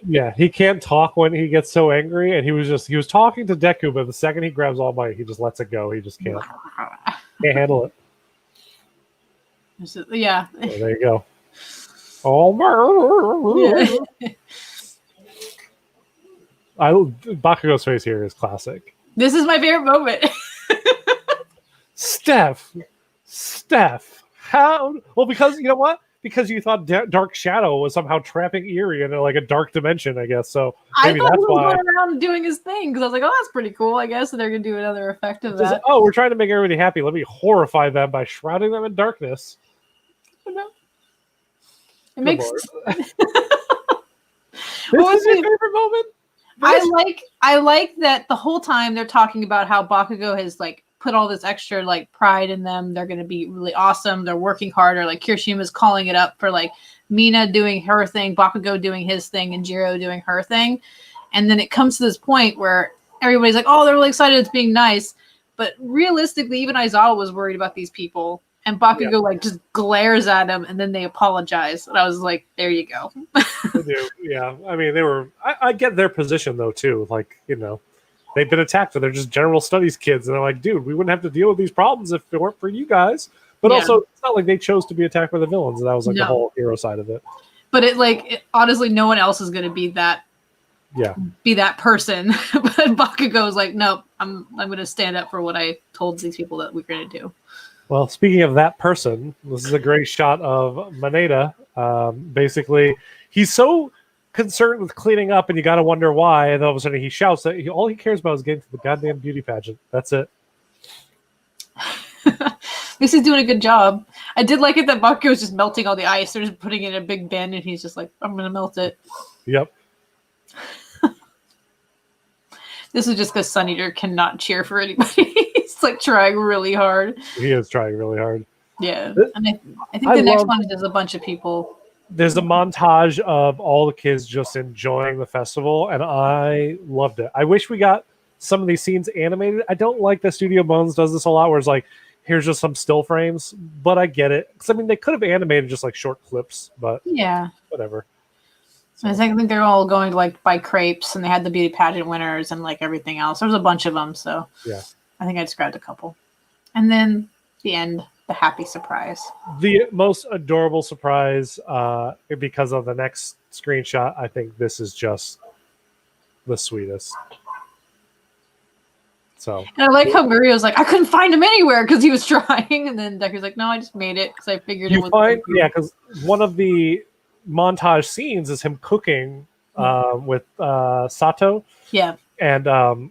Yeah, he can't talk when he gets so angry, and he was talking to Deku, but the second he grabs All Might, he just lets it go. He just can't handle it. Yeah. So there you go. All Might. Yeah. Bakugo's face here is classic. This is my favorite moment. Steph, how? Well, because you know what? Because you thought Dark Shadow was somehow trapping Eerie in like a dark dimension, I guess. So maybe I thought that's he was why. going around doing his thing because I was like, "Oh, that's pretty cool." I guess they're gonna do another effect of that. Oh, we're trying to make everybody happy. Let me horrify them by shrouding them in darkness. It makes. This is your favorite moment. I like that the whole time they're talking about how Bakugo has like put all this extra like pride in them. They're going to be really awesome. They're working harder. Like Kirishima's calling it up for like Mina doing her thing, Bakugo doing his thing, and Jiro doing her thing. And then it comes to this point where everybody's like, oh, they're really excited. It's being nice. But realistically, even Aizawa was worried about these people. And Bakugo like just glares at him, and then they apologize. And I was like, "There you go." They do, yeah. I mean, they were. I get their position though too. Like they've been attacked, and they're just general studies kids, and they're like, "Dude, we wouldn't have to deal with these problems if it weren't for you guys." But also, it's not like they chose to be attacked by the villains, and that was like the whole hero side of it. But honestly, no one else is going to be that. Yeah. Be that person. But Bakugo's like, nope. I'm going to stand up for what I told these people that we're going to do. Well, speaking of that person, this is a great shot of Mineta. Basically, he's so concerned with cleaning up, and you got to wonder why. And all of a sudden, he shouts that all he cares about is getting to the goddamn beauty pageant. That's it. This is doing a good job. I did like it that Bakugo was just melting all the ice. They're just putting it in a big bin, and he's just like, I'm going to melt it. Yep. This is just because Sun Eater cannot cheer for anybody. He's like trying really hard. He is trying really hard. Yeah. And I think the next one is just a bunch of people. There's a montage of all the kids just enjoying the festival, and I loved it. I wish we got some of these scenes animated. I don't like that Studio Bones does this a lot, where it's like, here's just some still frames, but I get it. Because, I mean, they could have animated just like short clips, but yeah, whatever. So. I think they're all going to like buy crepes, and they had the beauty pageant winners and like everything else. There was a bunch of them, so yeah, I think I just grabbed a couple. And then the end, the happy surprise. The most adorable surprise, because of the next screenshot. I think this is just the sweetest. So, And I like how Mario's like, I couldn't find him anywhere because he was trying, and then Decker's like, no, I just made it because I figured it you was. find, yeah, because one of the montage scenes is him cooking with Sato. Yeah. And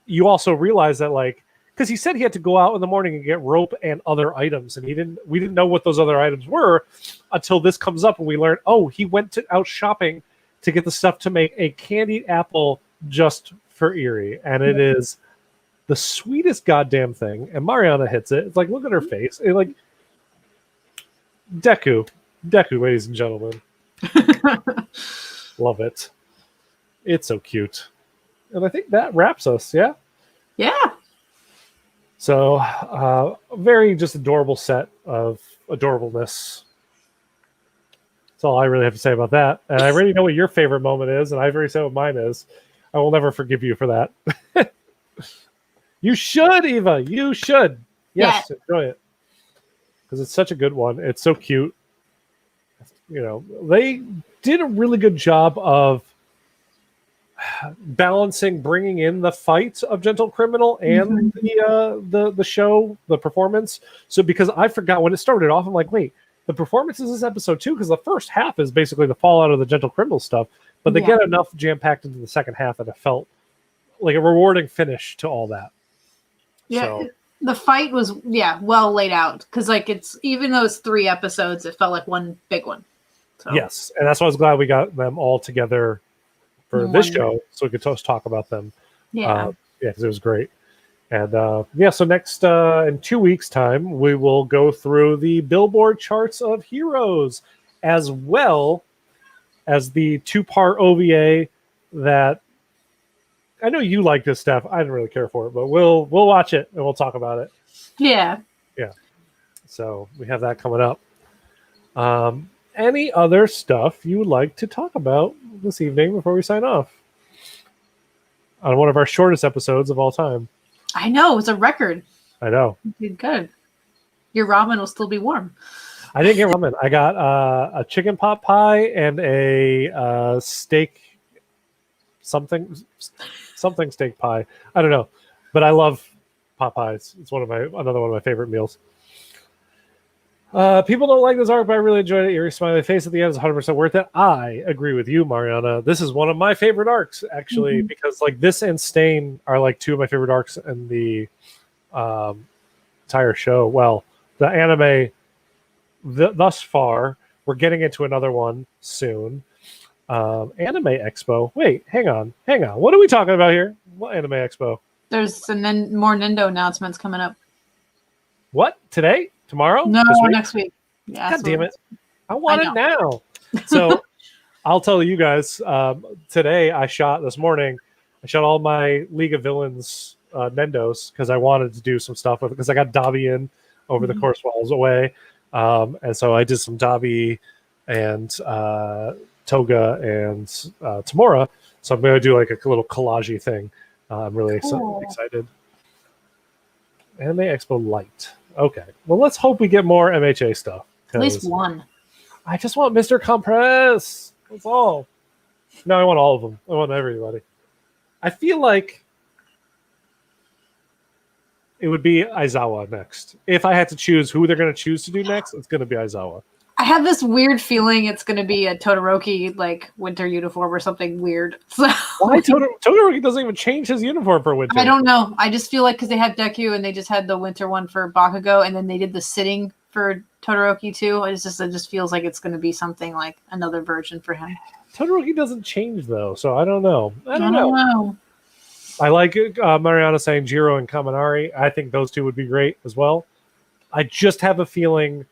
you also realize that, like, because he said he had to go out in the morning and get rope and other items, and we didn't know what those other items were until this comes up, and we learn, oh, he went out shopping to get the stuff to make a candied apple just for Eri, and it is the sweetest goddamn thing. And Mariana hits it. It's like, look at her face. It, like, Deku, ladies and gentlemen, love it. It's so cute. And I think that wraps us. Yeah. Yeah. So, very just adorable set of adorableness. That's all I really have to say about that. And I already know what your favorite moment is, and I've already said what mine is. I will never forgive you for that. You should, Eva. You should. Yes, enjoy it. Because it's such a good one. It's so cute. You know, they did a really good job of balancing bringing in the fight of Gentle Criminal and the show, the performance. So because I forgot when it started off, I'm like, wait, the performance is this episode too? Because the first half is basically the fallout of the Gentle Criminal stuff, but they get enough jam packed into the second half that it felt like a rewarding finish to all that. Yeah. So, the fight was well laid out because like it's even though it's 3 episodes, it felt like one big one. So. yes, and that's why I was glad we got them all together for this show, so we could just talk about them. Yeah, because it was great. And so next in 2 weeks' time, we will go through the Billboard charts of Heroes, as well as the 2-part OVA that I know you like this stuff. I didn't really care for it, but we'll watch it and we'll talk about it. Yeah. So we have that coming up. Any other stuff you would like to talk about this evening before we sign off? On one of our shortest episodes of all time. I know, it's a record. I know. You did good. Your ramen will still be warm. I didn't get ramen. I got a chicken pot pie and a steak something steak pie. I don't know. But I love pot pies. It's another one of my favorite meals. People don't like this arc, but I really enjoyed it. Eri smiley face at the end is 100% worth it. I agree with you, Mariana. This is one of my favorite arcs, actually, because like this and Stain are like 2 of my favorite arcs in the entire show. Well, the anime thus far. We're getting into another one soon. Anime Expo. Wait, hang on. What are we talking about here? What Anime Expo? There's more Nintendo announcements coming up. What? Today? Tomorrow? No, next week. Yeah, God damn it. I want it now. So I'll tell you guys, today this morning, I shot all my League of Villains Nendos because I wanted to do some stuff with it because I got Dabi in over the course while I was away. And so I did some Dabi and Toga and Tamora. So I'm going to do like a little collage thing. I'm really excited. Anime Expo Light. Okay. Well, let's hope we get more MHA stuff. At least one. I just want Mr. Compress. That's all. No, I want all of them. I want everybody. I feel like it would be Aizawa next. If I had to choose who they're going to choose to do next, it's going to be Aizawa. I have this weird feeling it's going to be a Todoroki like winter uniform or something weird. So why Todoroki doesn't even change his uniform for winter? I don't know. I just feel like because they had Deku and they just had the winter one for Bakugo and then they did the sitting for Todoroki too. It just feels like it's going to be something like another version for him. Todoroki doesn't change though, so I don't know. I don't know. I like Mariana saying Jiro and Kaminari. I think those 2 would be great as well. I just have a feeling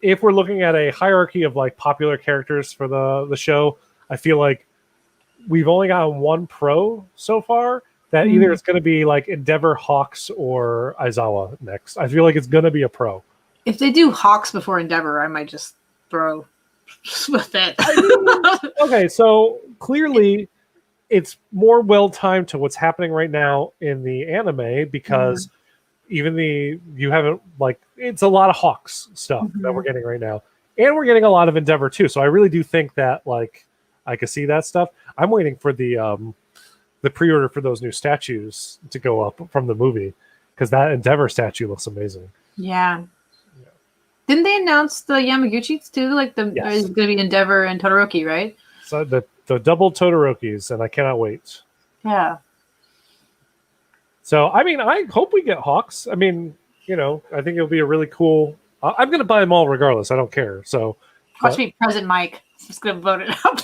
if we're looking at a hierarchy of like popular characters for the show, I feel like we've only gotten one pro so far that either it's going to be like Endeavor, Hawks, or Aizawa next. I feel like it's going to be a pro. If they do Hawks before Endeavor, I might just throw with it. Okay, so clearly it's more well timed to what's happening right now in the anime because even you haven't like it's a lot of Hawks stuff that Mhm. we're getting right now, and we're getting a lot of Endeavor too. So I really do think that like I could see that stuff. I'm waiting for the pre-order for those new statues to go up from the movie because that Endeavor statue looks amazing. Yeah. Didn't they announce the Yamaguchis too? Like Yes. it's gonna be Endeavor and Todoroki, right? So the double Todorokis, and I cannot wait. Yeah. So I mean, I hope we get Hawks. I mean, I think it'll be a really cool. I'm going to buy them all regardless. I don't care. So Watch me present Mike. I'm just gonna vote it up.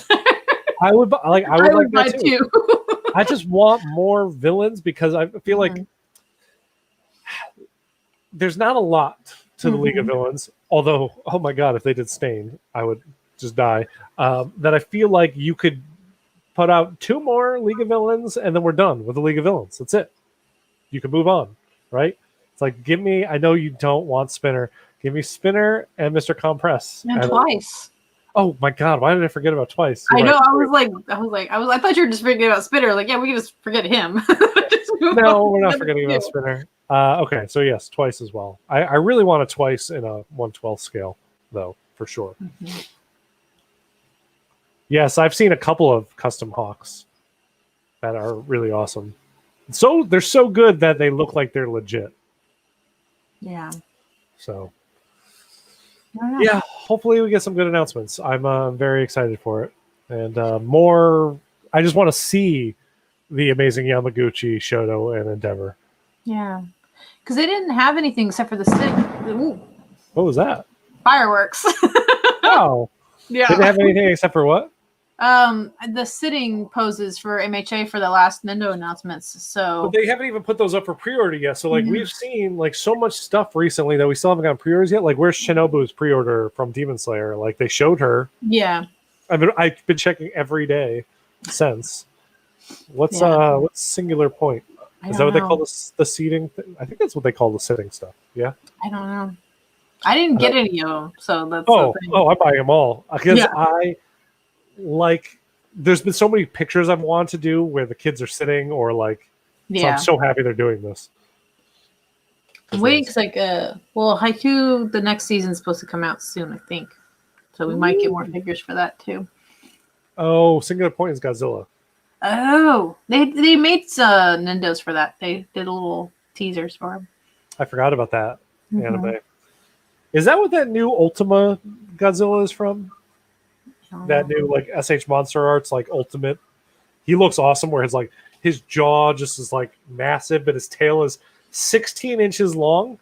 I would like buy that too. I just want more villains because I feel like there's not a lot to the League of Villains. Although, oh my god, if they did Stained, I would just die. That I feel like you could put out 2 more League of Villains and then we're done with the League of Villains. That's it. You can move on, right? It's like, give me. I know you don't want Spinner. Give me Spinner and Mr. Compress. And Twice. Oh my god, why did I forget about Twice? I know. Right. I thought you were just forgetting about Spinner. Like, yeah, we can just forget him. No, we're not forgetting about Spinner. Okay, so yes, Twice as well. I really want a Twice in a 1/12 scale, though, for sure. Mm-hmm. Yes, I've seen a couple of custom Hawks that are really awesome. So they're so good that they look like they're legit. Yeah. So yeah, hopefully we get some good announcements. I'm very excited for it, and more. I just want to see the amazing Yamaguchi, Shoto, and Endeavor. Yeah, because they didn't have anything except for the stick. Ooh. What was that? Fireworks. Oh, yeah. Didn't have anything except for what? The sitting poses for MHA for the last Nintendo announcements. So but they haven't even put those up for pre-order yet. So like we've seen like so much stuff recently that we still haven't gotten pre-orders yet. Like where's Shinobu's pre-order from Demon Slayer? Like they showed her. Yeah. I've been checking every day since. What's Singular Point? Is that what they call the seating thing? I think that's what they call the sitting stuff. Yeah. I don't know. I didn't get any of them, so that's I'm buying them all because I like. There's been so many pictures I've wanted to do where the kids are sitting or like. So I'm so happy they're doing this. I'm waiting because Haikyuu the next season's supposed to come out soon, I think. So we might get more figures for that too. Oh, Singular Point is Godzilla. Oh, they made Nindos for that. They did little teasers for him. I forgot about that anime. Is that what that new Ultima Godzilla is from? That new like SH Monster Arts like Ultimate. He looks awesome. Where his jaw just is like massive, but his tail is 16 inches long.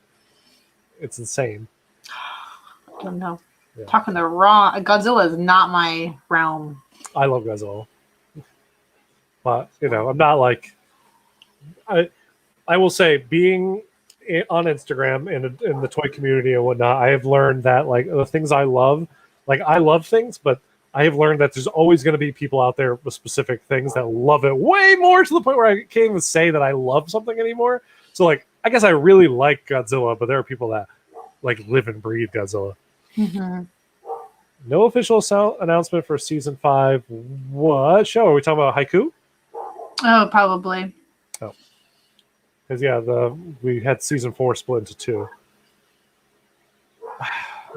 It's insane. I don't know. Yeah. Talking the wrong Godzilla is not my realm. I love Godzilla. But I'm not like I will say being on Instagram and in the toy community and whatnot, I have learned that like the things I love, like I love things, but I have learned that there's always going to be people out there with specific things that love it way more to the point where I can't even say that I love something anymore. So like I guess I really like Godzilla, but there are people that like live and breathe Godzilla. Mm-hmm. No official announcement for season 5. What show are we talking about? Haikyuu? Oh, probably. Oh, because we had season 4 split into 2.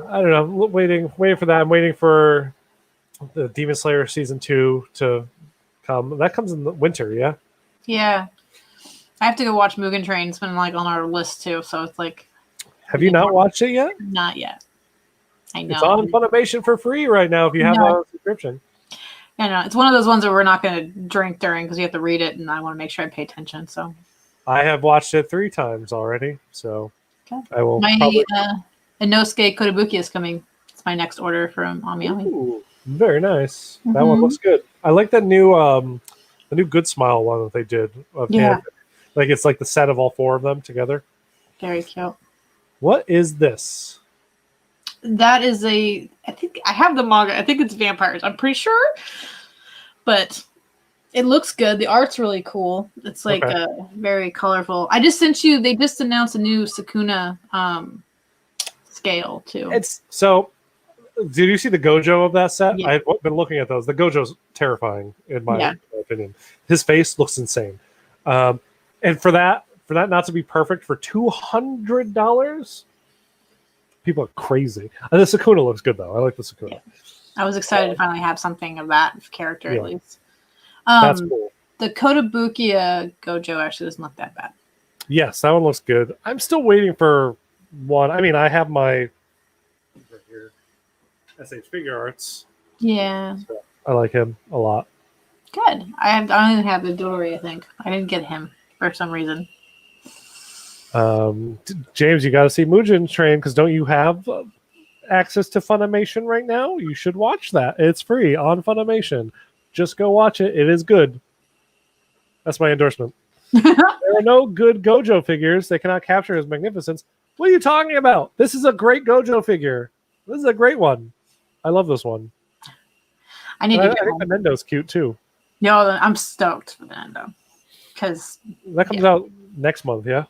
I don't know. Waiting for that. I'm waiting for the Demon Slayer season 2 to come. That comes in the winter, yeah. Yeah, I have to go watch Mugen Train. It's been like on our list too, so it's like. Have you not watched it yet? Not yet. I know. It's on Funimation for free right now if you have a subscription. I know. It's one of those ones where we're not going to drink during because you have to read it, and I want to make sure I pay attention. So. I have watched it 3 times already, so I will. My Inosuke Kotobuki is coming. It's my next order from Amiami. Ooh, very nice. Mm-hmm. That one looks good. I like that new the new Good Smile one that they did. Like it's like the set of all 4 of them together. Very cute. What is this? That is I think I have the manga. I think it's vampires. I'm pretty sure. But it looks good. The art's really cool. It's like very colorful. I just sent you, they just announced a new Sukuna scale too. Did you see the Gojo of that set? Yeah. I've been looking at those. The Gojo's terrifying in my opinion. His face looks insane. And for for that not to be perfect for $200, people are crazy. And the Sukuna looks good though. I like the Sukuna. Yeah. I was excited to finally have something of that character at least. That's cool. The Kotobukiya Gojo actually doesn't look that bad. Yes, that one looks good. I'm still waiting for one. I mean, I have my right here, SH Figure Arts. Yeah. So I like him a lot. Good. I only have the Dory, I think. I didn't get him for some reason. James, you got to see Mugen Train because don't you have access to Funimation right now? You should watch that. It's free on Funimation. Just go watch it. It is good. That's my endorsement. There are no good Gojo figures. They cannot capture his magnificence. What are you talking about? This is a great Gojo figure. This is a great one. I love this one. I think the Nendo's cute too. No, I'm stoked for the Nendo. Because that comes out next month, yeah?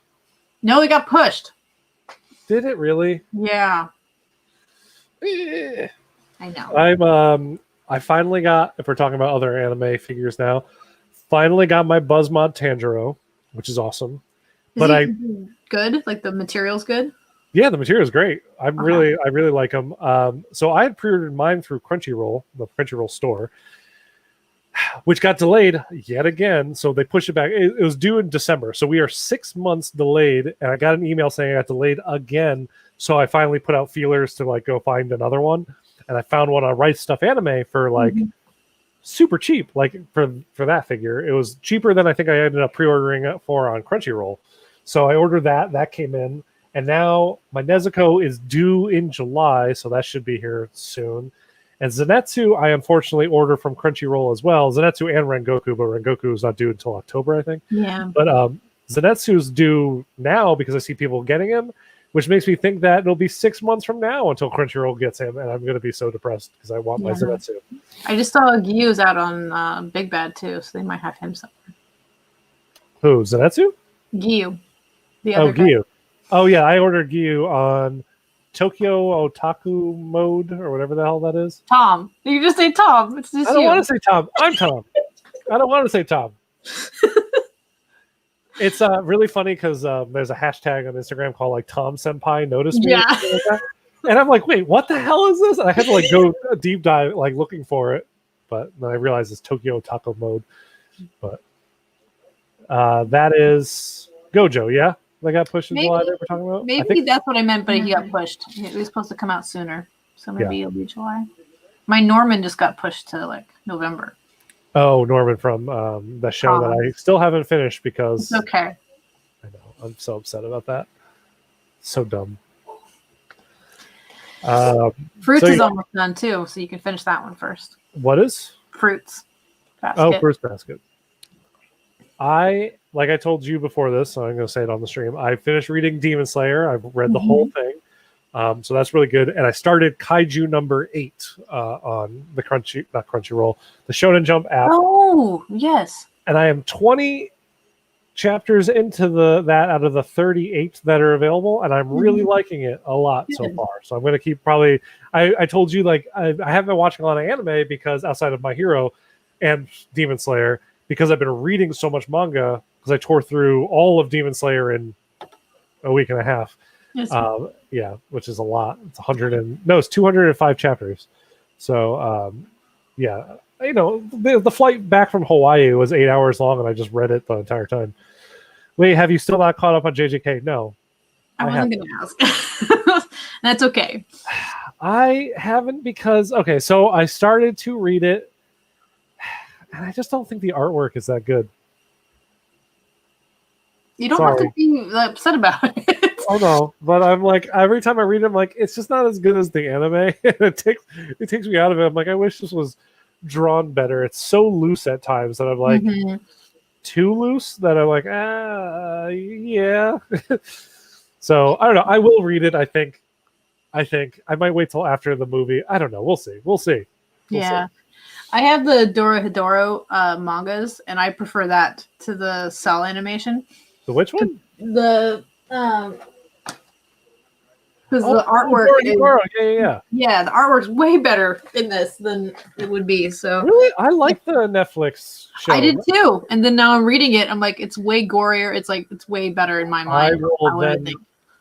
No, it got pushed. Did it really? Yeah. I know. I finally got, if we're talking about other anime figures now, finally got my Buzzmod Tanjiro, which is awesome. Is he good? Like the material's good? Yeah, the material is great. I really like him. So I had pre-ordered mine through Crunchyroll, the Crunchyroll store, which got delayed yet again. So they pushed it back. It was due in December. So we are 6 months delayed. And I got an email saying I got delayed again. So I finally put out feelers to like go find another one. And I found one on Right Stuff Anime for like super cheap. Like for that figure, it was cheaper than I think I ended up pre-ordering it for on Crunchyroll. So I ordered that. That came in. And now my Nezuko is due in July. So that should be here soon. And Zenitsu, I unfortunately order from Crunchyroll as well. Zenitsu and Rengoku, but Rengoku is not due until October, I think. Yeah. But Zenitsu's due now because I see people getting him, which makes me think that it'll be 6 months from now until Crunchyroll gets him, and I'm going to be so depressed because I want my Zenitsu. I just saw Gyu's out on Big Bad too, so they might have him somewhere. Who, Zenitsu? Gyu. The other guy. Gyu. Oh, yeah, I ordered Gyu on Tokyo Otaku Mode or whatever the hell that is. Tom. You just say Tom. It's just I don't want to say Tom. I'm Tom. I don't want to say Tom. It's really funny because there's a hashtag on Instagram called like Tom Senpai Notice Me. Yeah. Like and I'm like, wait, what the hell is this? And I had to like go a deep dive like looking for it. But then I realized it's Tokyo Otaku Mode. But that is Gojo, yeah? They got pushed in July that we're talking about? Maybe that's what I meant, but he got pushed. It was supposed to come out sooner. So maybe it'll be July. My Norman just got pushed to like November. Oh, Norman from the show that I still haven't finished because... It's okay. I know. I'm so upset about that. So dumb. Fruits is almost done too, so you can finish that one first. What is? Fruits Basket. Oh, Fruits Basket. Like I told you before this, so I'm going to say it on the stream. I finished reading Demon Slayer. I've read the whole thing. So that's really good. And I started Kaiju number 8 on the Crunchyroll, the Shonen Jump app. Oh, yes. And I am 20 chapters into that out of the 38 that are available, and I'm really liking it a lot so far. So I'm going to keep probably. I told you like I haven't been watching a lot of anime because outside of My Hero and Demon Slayer, because I've been reading so much manga because I tore through all of Demon Slayer in a week and a half. Yes. Yeah, which is a lot. It's 205 chapters. So yeah, you know, the flight back from Hawaii was 8 hours long, and I just read it the entire time. Wait, have you still not caught up on JJK? No. I wasn't going to ask. That's okay. I haven't because, okay, so I started to read it, and I just don't think the artwork is that good. You don't have to be upset about it. Oh no, but I'm like, every time I read it, I'm like, it's just not as good as the anime. it takes me out of it. I'm like, I wish this was drawn better. It's so loose at times that I'm like too loose that I'm like, yeah. So I don't know. I will read it. I think I might wait till after the movie. I don't know. We'll see. We'll see. Yeah. I have the Dorohedoro mangas, and I prefer that to the Cell animation. The which one? The Because the artwork is, yeah. the artwork's way better in this than it would be. So Really, I like the Netflix show. I did too, and then now I'm reading it. I'm like, it's way gorier. It's like it's way better in my mind.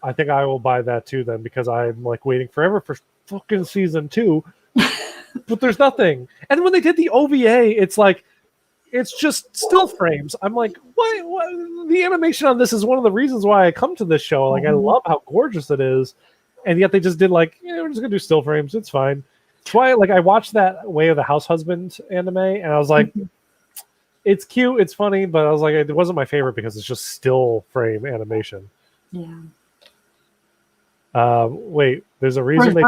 I think I will buy that too then, because I'm like waiting forever for fucking season 2, but there's nothing. And when they did the OVA, it's like it's just still frames. I'm like, what? The animation on this is one of the reasons why I come to this show. Like, I love how gorgeous it is, and yet they just did like, we're just gonna do still frames. It's fine. That's why, like, I watched that Way of the House Husband anime, and I was like, it's cute, it's funny, but I was like, it wasn't my favorite because it's just still frame animation. Yeah. Wait, there's a reason for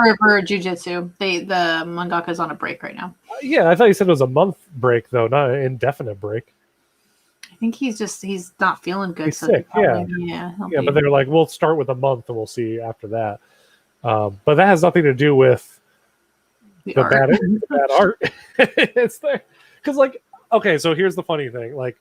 Jujutsu. The mangaka's on a break right now. Yeah, I thought you said it was a month break though, not an indefinite break. I think he's not feeling good. He's sick. Yeah. But they're like, we'll start with a month and we'll see after that. But that has nothing to do with the bad art. It's there because, like, okay, so here's the funny thing. Like,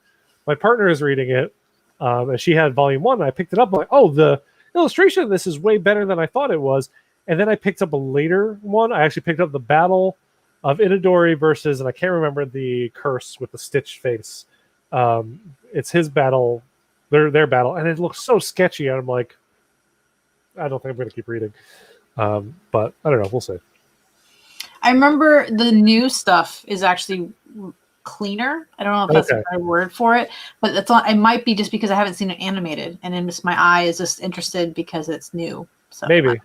my partner is reading it, and she had volume 1, and I picked it up. I'm like, oh, the illustration of this is way better than I thought it was. And then I picked up a later one. I actually picked up the Battle of Itadori versus, and I can't remember the curse with the stitched face. It's his battle, their battle, and it looks so sketchy. And I'm like, I don't think I'm going to keep reading. But I don't know. We'll see. I remember the new stuff is actually cleaner. I don't know if that's the right word for it, but that's all. It might be just because I haven't seen it animated, and then just my eye is just interested because it's new. So maybe.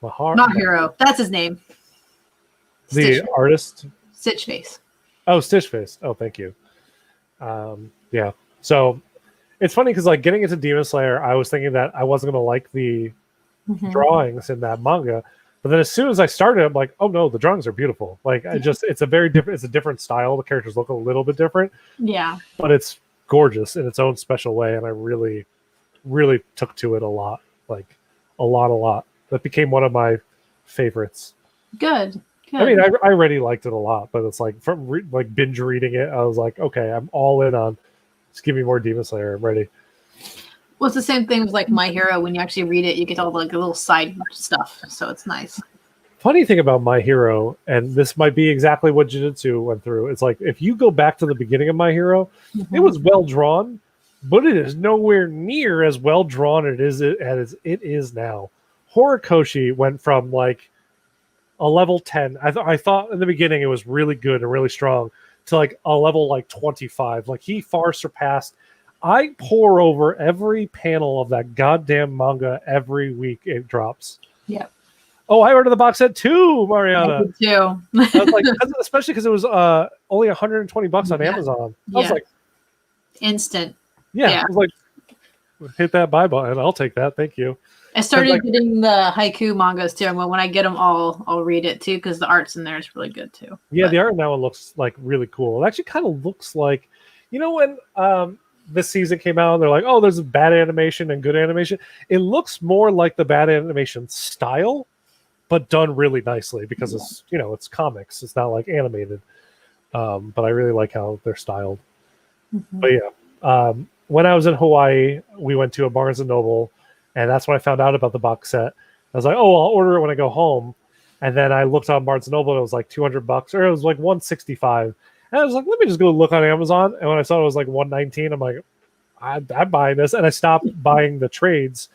Not Hero. That's his name. The artist. Stitch Face. Oh, Stitch Face. Oh, thank you. Yeah. So it's funny because, like, getting into Demon Slayer, I was thinking that I wasn't going to like the drawings in that manga. But then as soon as I started, I'm like, oh no, the drawings are beautiful. Like, it's a different style. The characters look a little bit different. Yeah. But it's gorgeous in its own special way. And I really, really took to it a lot. Like, a lot. That became one of my favorites. Good. I mean, I already liked it a lot, but it's like from binge reading it, I was like, okay, I'm all in on. Just give me more Demon Slayer. I'm ready. Well, it's the same thing with like My Hero. When you actually read it, you get all the little side stuff, so it's nice. Funny thing about My Hero, and this might be exactly what Jujutsu went through. It's like if you go back to the beginning of My Hero, it was well drawn, but it is nowhere near as well drawn as it is now. Horikoshi went from like a level 10. I thought in the beginning it was really good and really strong to like a level like 25. Like, he far surpassed. I pour over every panel of that goddamn manga every week it drops. Yep. Oh, I ordered the box set too, Mariana. Too. I was like, especially because it was only $120 on Amazon. I was like, instant. Yeah. I was like, hit that buy button. I'll take that. Thank you. I started getting the haiku mangas too. When I get them all, I'll read it too because the art's in there is really good too. Yeah, the art in that one looks like really cool. It actually kind of looks like, when this season came out and they're like, oh, there's bad animation and good animation. It looks more like the bad animation style, but done really nicely because it's, it's comics. It's not like animated. But I really like how they're styled. But yeah, when I was in Hawaii, we went to a Barnes and Noble, and that's when I found out about the box set. I was like, oh, I'll order it when I go home. And then I looked on Barnes and Noble, and it was like $200, or it was like $165. And I was like, let me just go look on Amazon. And when I saw it was like $119, I'm like, I'm buying this. And I stopped buying the trades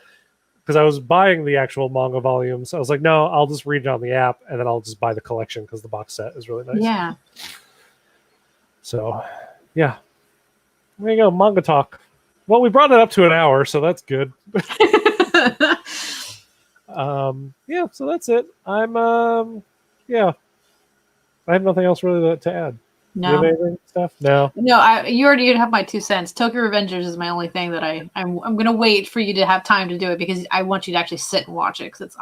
because I was buying the actual manga volumes. I was like, no, I'll just read it on the app, and then I'll just buy the collection because the box set is really nice. Yeah. So, yeah. There you go, manga talk. Well, we brought it up to an hour, so that's good. Yeah, so that's it. I have nothing else really to add. No. Do you have anything, Steph? No. You already have my 2 cents. Tokyo Revengers is my only thing that I'm gonna wait for you to have time to do it because I want you to actually sit and watch it because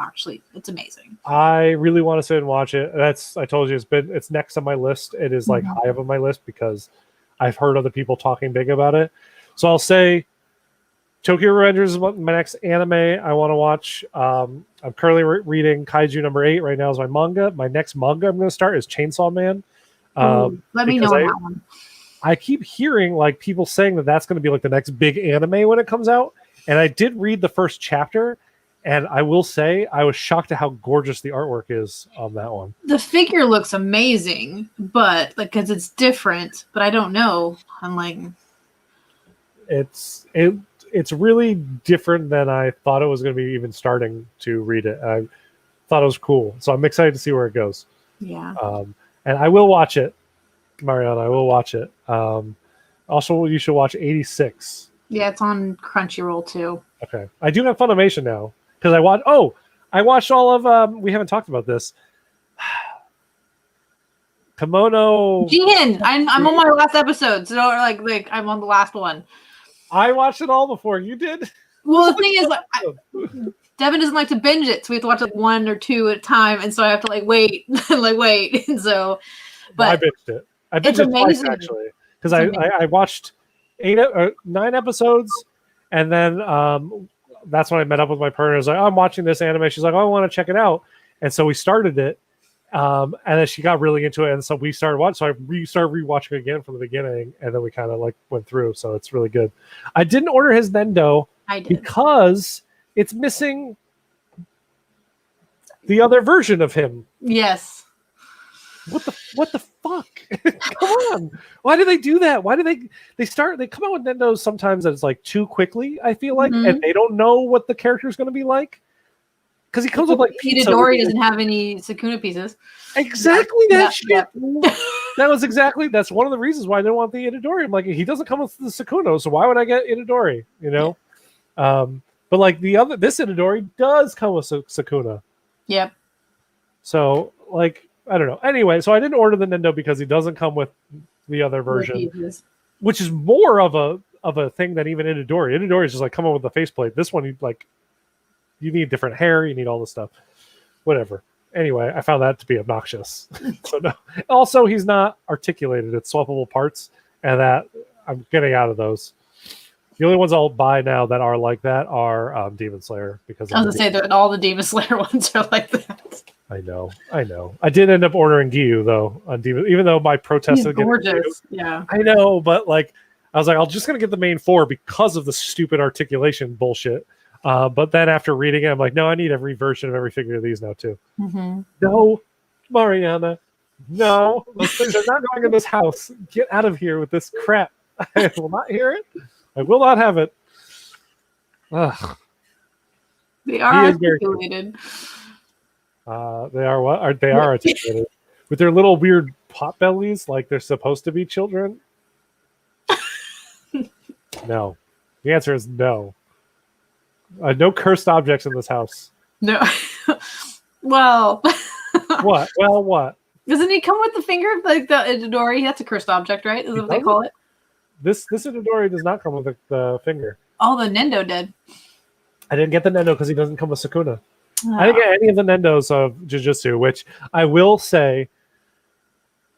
it's amazing. I really want to sit and watch it. I told you it's next on my list. It is like high up on my list because I've heard other people talking big about it. So I'll say Tokyo Revengers is my next anime I want to watch. I'm currently reading Kaiju number 8 right now is my manga. My next manga I'm going to start is Chainsaw Man. Let me know on that one. I keep hearing like people saying that that's going to be like the next big anime when it comes out. And I did read the first chapter, And I will say, I was shocked at how gorgeous the artwork is on that one. The figure looks amazing, but like because it's different. But I don't know. I'm like, It's really different than I thought it was going to be. Even starting to read it, I thought it was cool. So I'm excited to see where it goes. yeah. And I will watch it, Mariana. I will watch it. Also, you should watch 86. Yeah, it's on Crunchyroll too. Okay, I do have Funimation now because I watched all of. We haven't talked about this. Kimono. Jihin, I'm on my last episode, so like I'm on the last one. I watched it all before you did. Well, the thing is, like, Devin doesn't like to binge it, so we have to watch like 1 or 2 at a time, and so I have to like wait, like wait. And so, but I binged it. I binged it's it twice amazing. actually because I watched 8 or 9 episodes, and then that's when I met up with my partner. I was like, oh, I'm watching this anime. She's like, oh, I want to check it out, and so we started it. And then she got really into it, and so we started watching. So I started rewatching it again from the beginning, and then we kind of like went through. So it's really good. I didn't order his Nendo I did. because it's missing the other version of him. Yes. What the fuck? Come on! Why do they do that? Why do they come out with Nendos sometimes that's like too quickly? I feel like, Mhm. and they don't know what the character is going to be like. Because he comes with like pizza. Itadori doesn't have any Sukuna pieces. Exactly that Yeah, shit. That's one of the reasons why I didn't want the Itadori. I'm like, he doesn't come with the Sukuna, so why would I get Itadori? You know, but like this Itadori does come with Sukuna. Yep. So like, I don't know. Anyway, so I didn't order the Nendo because he doesn't come with the other version, which is more of a thing than even Itadori. Itadori is just like come on with the faceplate. This one, you need different hair, you need all this stuff. Whatever. Anyway, I found that to be obnoxious. So no. Also, he's not articulated. It's swappable parts, and that I'm getting out of those. The only ones I'll buy now that are like that are Demon Slayer because I was gonna say that all the Demon Slayer ones are like that. I know. I did end up ordering Giyu though on Demon, even though my protest He's against Giyu. gorgeous. Yeah. I know, but like I was like, I'm just gonna get the main 4 because of the stupid articulation bullshit. But then after reading it, I'm like, no, I need every version of every figure of these now too. Mm-hmm. No, Mariana, no, those things are not going in this house. Get out of here with this crap. I will not hear it. I will not have it. Ugh. They are He is very articulated. They are what? They are articulated with their little weird pot bellies, like they're supposed to be children. No, the answer is no. No cursed objects in this house. No. Well. What? Well, what? Doesn't he come with the finger like the Itadori? That's a cursed object, right? Is that what they call it? This Itadori does not come with the finger. Oh, the Nendo did. I didn't get the Nendo because he doesn't come with Sukuna. I didn't get any of the Nendos of Jujutsu, which I will say,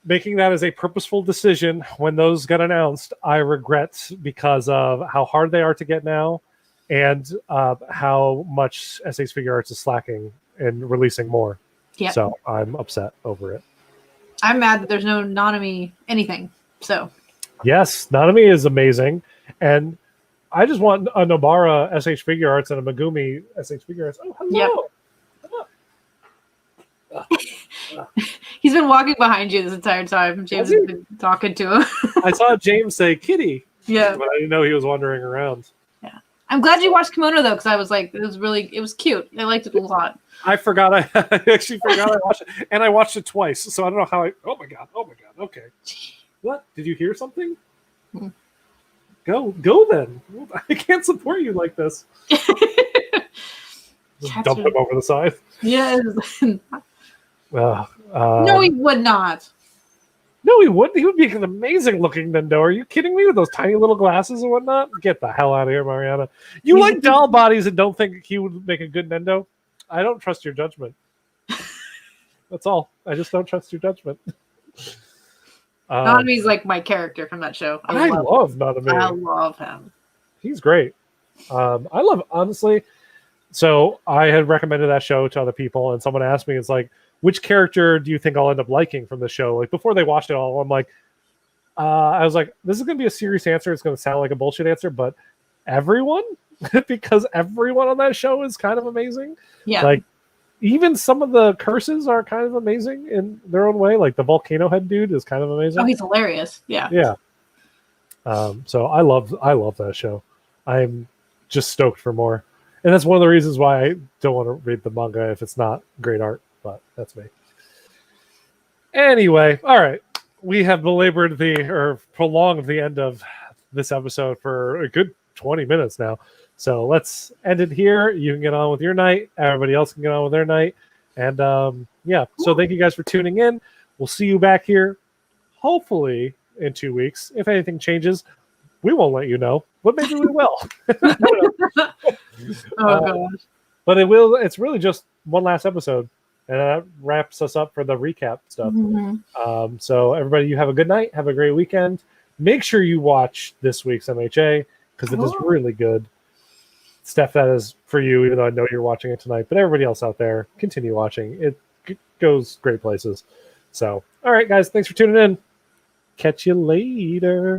making that as a purposeful decision when those got announced, I regret because of how hard they are to get now and how much SH Figure Arts is slacking in releasing more. Yep. So I'm upset over it. I'm mad that there's no Nanami anything. So Yes, Nanami is amazing. And I just want a Nobara SH Figure Arts and a Megumi SH Figure Arts. Oh, hello. Yep. He's been walking behind you this entire time. James has been talking to him. I saw James say kitty. Yeah. But I didn't know he was wandering around. Yeah. I'm glad you watched Kimono though, because I was like, it was cute. I liked it a lot. I forgot. I actually forgot I watched it. And I watched it twice. So I don't know how oh my god. Okay. What? Did you hear something? Hmm. Go then. I can't support you like this. Just dump him over the side. Yes. No, No, he would not. No, he wouldn't. He would be an amazing looking Nendo. Are you kidding me with those tiny little glasses and whatnot? Get the hell out of here, Mariana. You like doll bodies and don't think he would make a good Nendo? I don't trust your judgment. That's all. I just don't trust your judgment. Nanami's like my character from that show. I love Nanami. I love him. He's great. I love, honestly. So I had recommended that show to other people, and someone asked me, it's like, which character do you think I'll end up liking from the show? Like before they watched it all, I'm like, I was like, this is going to be a serious answer. It's going to sound like a bullshit answer, but everyone because everyone on that show is kind of amazing. Yeah. Like, even some of the curses are kind of amazing in their own way. Like the volcano head dude is kind of amazing. Oh, he's hilarious. Yeah. Yeah. So I love that show. I'm just stoked for more. And that's one of the reasons why I don't want to read the manga if it's not great art, but that's me. Anyway, all right. We have prolonged the end of this episode for a good 20 minutes now. So let's end it here. You can get on with your night. Everybody else can get on with their night. And yeah, so thank you guys for tuning in. We'll see you back here, hopefully in 2 weeks. If anything changes, we won't let you know, but maybe we will. Oh gosh. But it's really just one last episode, and that wraps us up for the recap stuff. Mm-hmm. So everybody, you have a good night. Have a great weekend. Make sure you watch this week's MHA because it is really good. Steph, that is for you, even though I know you're watching it tonight. But everybody else out there, continue watching. It goes great places. So, all right, guys, thanks for tuning in. Catch you later.